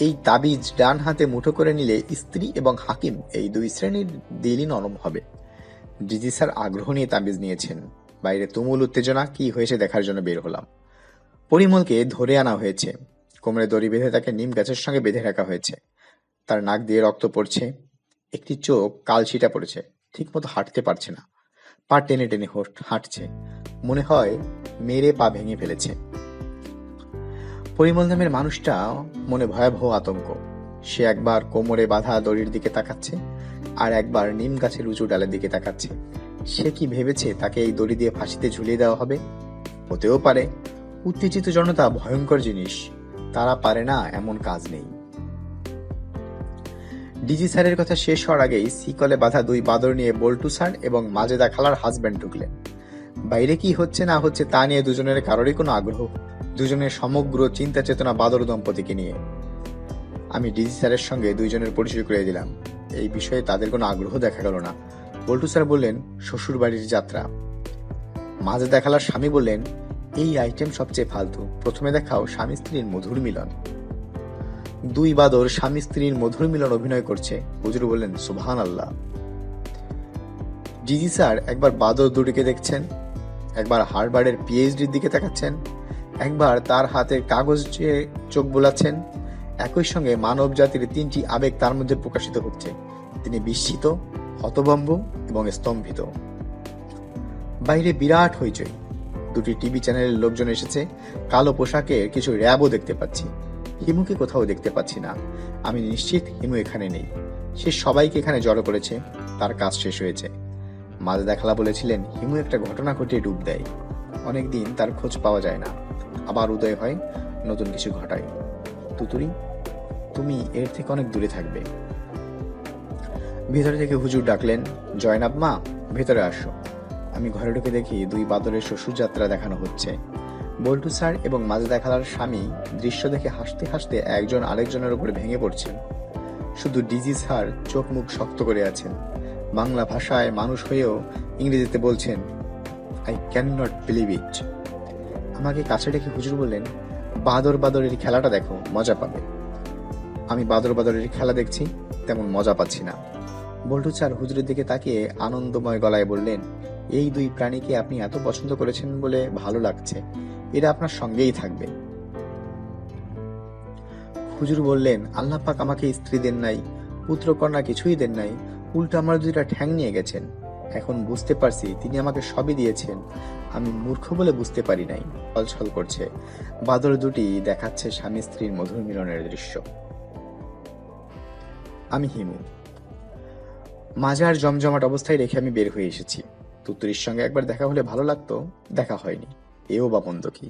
এই তাবিজ ডান হাতে মুঠো করে নিলে স্ত্রী এবং হাকিম এই দুই শ্রেণীর দিলই নরম হবে। ডিজি স্যার আগ্রহ নিয়ে তাবিজ নিয়েছেন। বাইরে তুমুল উত্তেজনা, কি হয়েছে দেখার জন্য বের হলাম। পরিমলকে ধরে আনা হয়েছে। কোমরে দড়ি বেঁধে তাকে নিম গাছের সঙ্গে বেঁধে রাখা হয়েছে। তার নাক দিয়ে রক্ত পড়ছে। একটি চোখ কালশিটা পড়েছে, ঠিক মতো হাঁটতে পারছে না। পা টেনে টেনে হাঁটছে, মনে হয় মেরে পা ভেঙে ফেলেছে। পরিমল নামের মানুষটা মনে ভয়াবহ আতঙ্ক। সে একবার কোমরে বাঁধা দড়ির দিকে তাকাচ্ছে, আর একবার নিম গাছের উঁচু ডালের দিকে তাকাচ্ছে। সে কি ভেবেছে তাকে এই দড়ি দিয়ে ফাঁসিতে ঝুলিয়ে দেওয়া হবে? হতেও পারে। উত্তেজিত জনতা ভয়ঙ্কর জিনিস, তারা পারে না এমন কাজ নেই। ডিজি স্যারের কথা শেষ হওয়ার আগেই শিকলে বাঁধা দুই বাদর নিয়ে বল্টু স্যার এবং মাজেদা খালার হাজব্যান্ড ঢুকলেন। বাইরে কি হচ্ছে না হচ্ছে তা নিয়ে দুজনের কারোরই কোনো আগ্রহ। দুজনের সমগ্র চিন্তা চেতনা বাদর দম্পতিকে নিয়ে। আমি ডিজি স্যারের সঙ্গে দুইজনের পরিচয় করে দিলাম। এই বিষয়ে তাদের কোনো আগ্রহ দেখা গেল না। বল্টু স্যার বললেন, শ্বশুর বাড়ির যাত্রা। মাজেদা খালার স্বামী বললেন, এই আইটেম সবচেয়ে ফালতু, প্রথমে দেখাও স্বামী স্ত্রীর মধুর মিলন। দুই বাদর স্বামী স্ত্রীর মধুর মিলন অভিনয় করছে। হুজুর বললেন, সুবহানাল্লাহ। ডিজি স্যার একবার বাদর দুটিকে দেখছেন, একবার হার্ভার্ডের পিএইচডির দিকে তাকাচ্ছেন, একবার তার হাতের কাগজে চোখ বোলাচ্ছেন। একই সঙ্গে মানব জাতির তিনটি আবেগ তার মধ্যে প্রকাশিত হচ্ছে। তিনি বিস্মিত, হতভম্ব এবং স্তম্ভিত। বাইরে বিরাট হইচই। দুটি টিভি চ্যানেলের লোকজন এসেছে। কালো পোশাকে কিছু র্যাবও দেখতে পাচ্ছি। হিমুকে কোথাও দেখতে পাচ্ছি না। আমি নিশ্চিত হিমু এখানে নেই। সে সবাইকে এখানে জড়ো করেছে, তার কাজ শেষ হয়েছে। মাজেদা খালা বলেছিলেন, হিমু একটা ঘটনা ঘটিয়ে ডুব দেয়। অনেকদিন তার খোঁজ পাওয়া যায় না, আবার উদয় হয়, নতুন কিছু ঘটায়। তুতুরি, তুমি এর থেকে অনেক দূরে থাকবে। ভেতরে থেকে হুজুর ডাকলেন, জয়নাব মা, ভেতরে আসো। আমি ঘরে ঢুকে দেখি দুই বাদরের শ্বশুর যাত্রা দেখানো হচ্ছে। বল্টু স্যার এবং মাজেদা খালার স্বামী দৃশ্য দেখে হাসতে হাসতে একজন আরেকজনের উপরে ভেঙে পড়ছেন। শুধু ডিজি স্যার চোখ মুখ শক্ত করে আছেন। বাংলা ভাষায় মানুষ হয়েও ইংরেজিতে বলছেন, I can not believe it. আমাকে কাছে ডেকে হুজুর বললেন, বাদর বাদরের খেলাটা দেখো, মজা পাবে। আমি বাদর বাদরের খেলা দেখছি, তেমন মজা পাচ্ছি না। বল্টু স্যার হুজুরের দিকে তাকিয়ে আনন্দময় গলায় বললেন, এই দুই প্রাণীকে আপনি এত পছন্দ করেছেন বলে ভালো লাগছে, এরা আপনার সঙ্গেই থাকবে। হুজুর বললেন, আল্লাহ পাক আমাকে স্ত্রী দেন নাই, পুত্র কন্যা কিছুই দেন নাই, উল্টো আমার দুইটা ঠ্যাং নিয়ে গেছেন। এখন বুঝতে পারছি তিনি আমাকে সবই দিয়েছেন, আমি মূর্খ বলে বুঝতে পারি নাই। ছলছল করছে, বাদর দুটি দেখাচ্ছে স্বামী স্ত্রীর মধুর মিলনের দৃশ্য। আমি হিমু। মাজার জমজমাট অবস্থায় রেখে আমি বের হয়ে এসেছি। তুত্তুরির সঙ্গে একবার দেখা হলে ভালো লাগতো, দেখা হয়নি। এও বা মন্দ কি,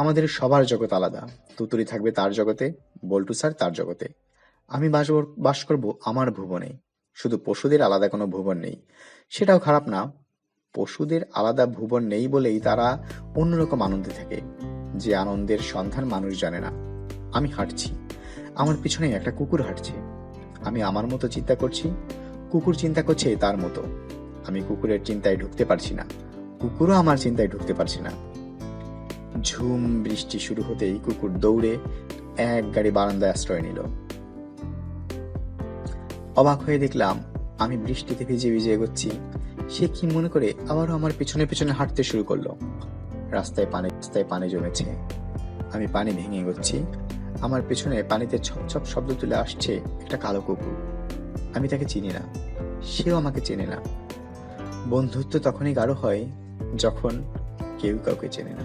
আমাদের সবার জগৎ আলাদা। তুতুরি থাকবে তার জগতে, বল্টু স্যার তার জগতে, আমি বাস করব আমার ভুবনে। শুধু পশুদের আলাদা কোনো ভুবন নেই, সেটাও খারাপ না। পশুদের আলাদা ভুবন নেই বলেই তারা অন্যরকম আনন্দে থাকে, যে আনন্দের সন্ধান মানুষ জানে না। আমি হাঁটছি, আমার পিছনে একটা কুকুর হাঁটছে। আমি আমার মতো চিন্তা করছি, কুকুর চিন্তা করছে তার মতো। আমি কুকুরের চিন্তায় ঢুকতে পারছি না, কুকুরও আমার চিন্তায় ঢুকতে পারছে না। ঝুম বৃষ্টি শুরু হতেই কুকুর দৌড়ে এক গাড়ি বারান্দায় আশ্রয় নিল। অবাক হয়ে দেখলাম আমি বৃষ্টিতে ভিজে ভিজে এগোচ্ছি, সে কি মনে করে আবারও আমার পিছনে পিছনে হাঁটতে শুরু করলো। রাস্তায় পানি জমেছে, আমি পানি ভেঙে এগোচ্ছি। আমার পেছনে পানিতে ছপ ছপ শব্দ তুলে আসছে একটা কালো কুকুর। আমি তাকে চিনি না, সেও আমাকে চেনে না। বন্ধুত্ব তখনই গাঢ় হয় যখন কেউ কাউকে চেনে না।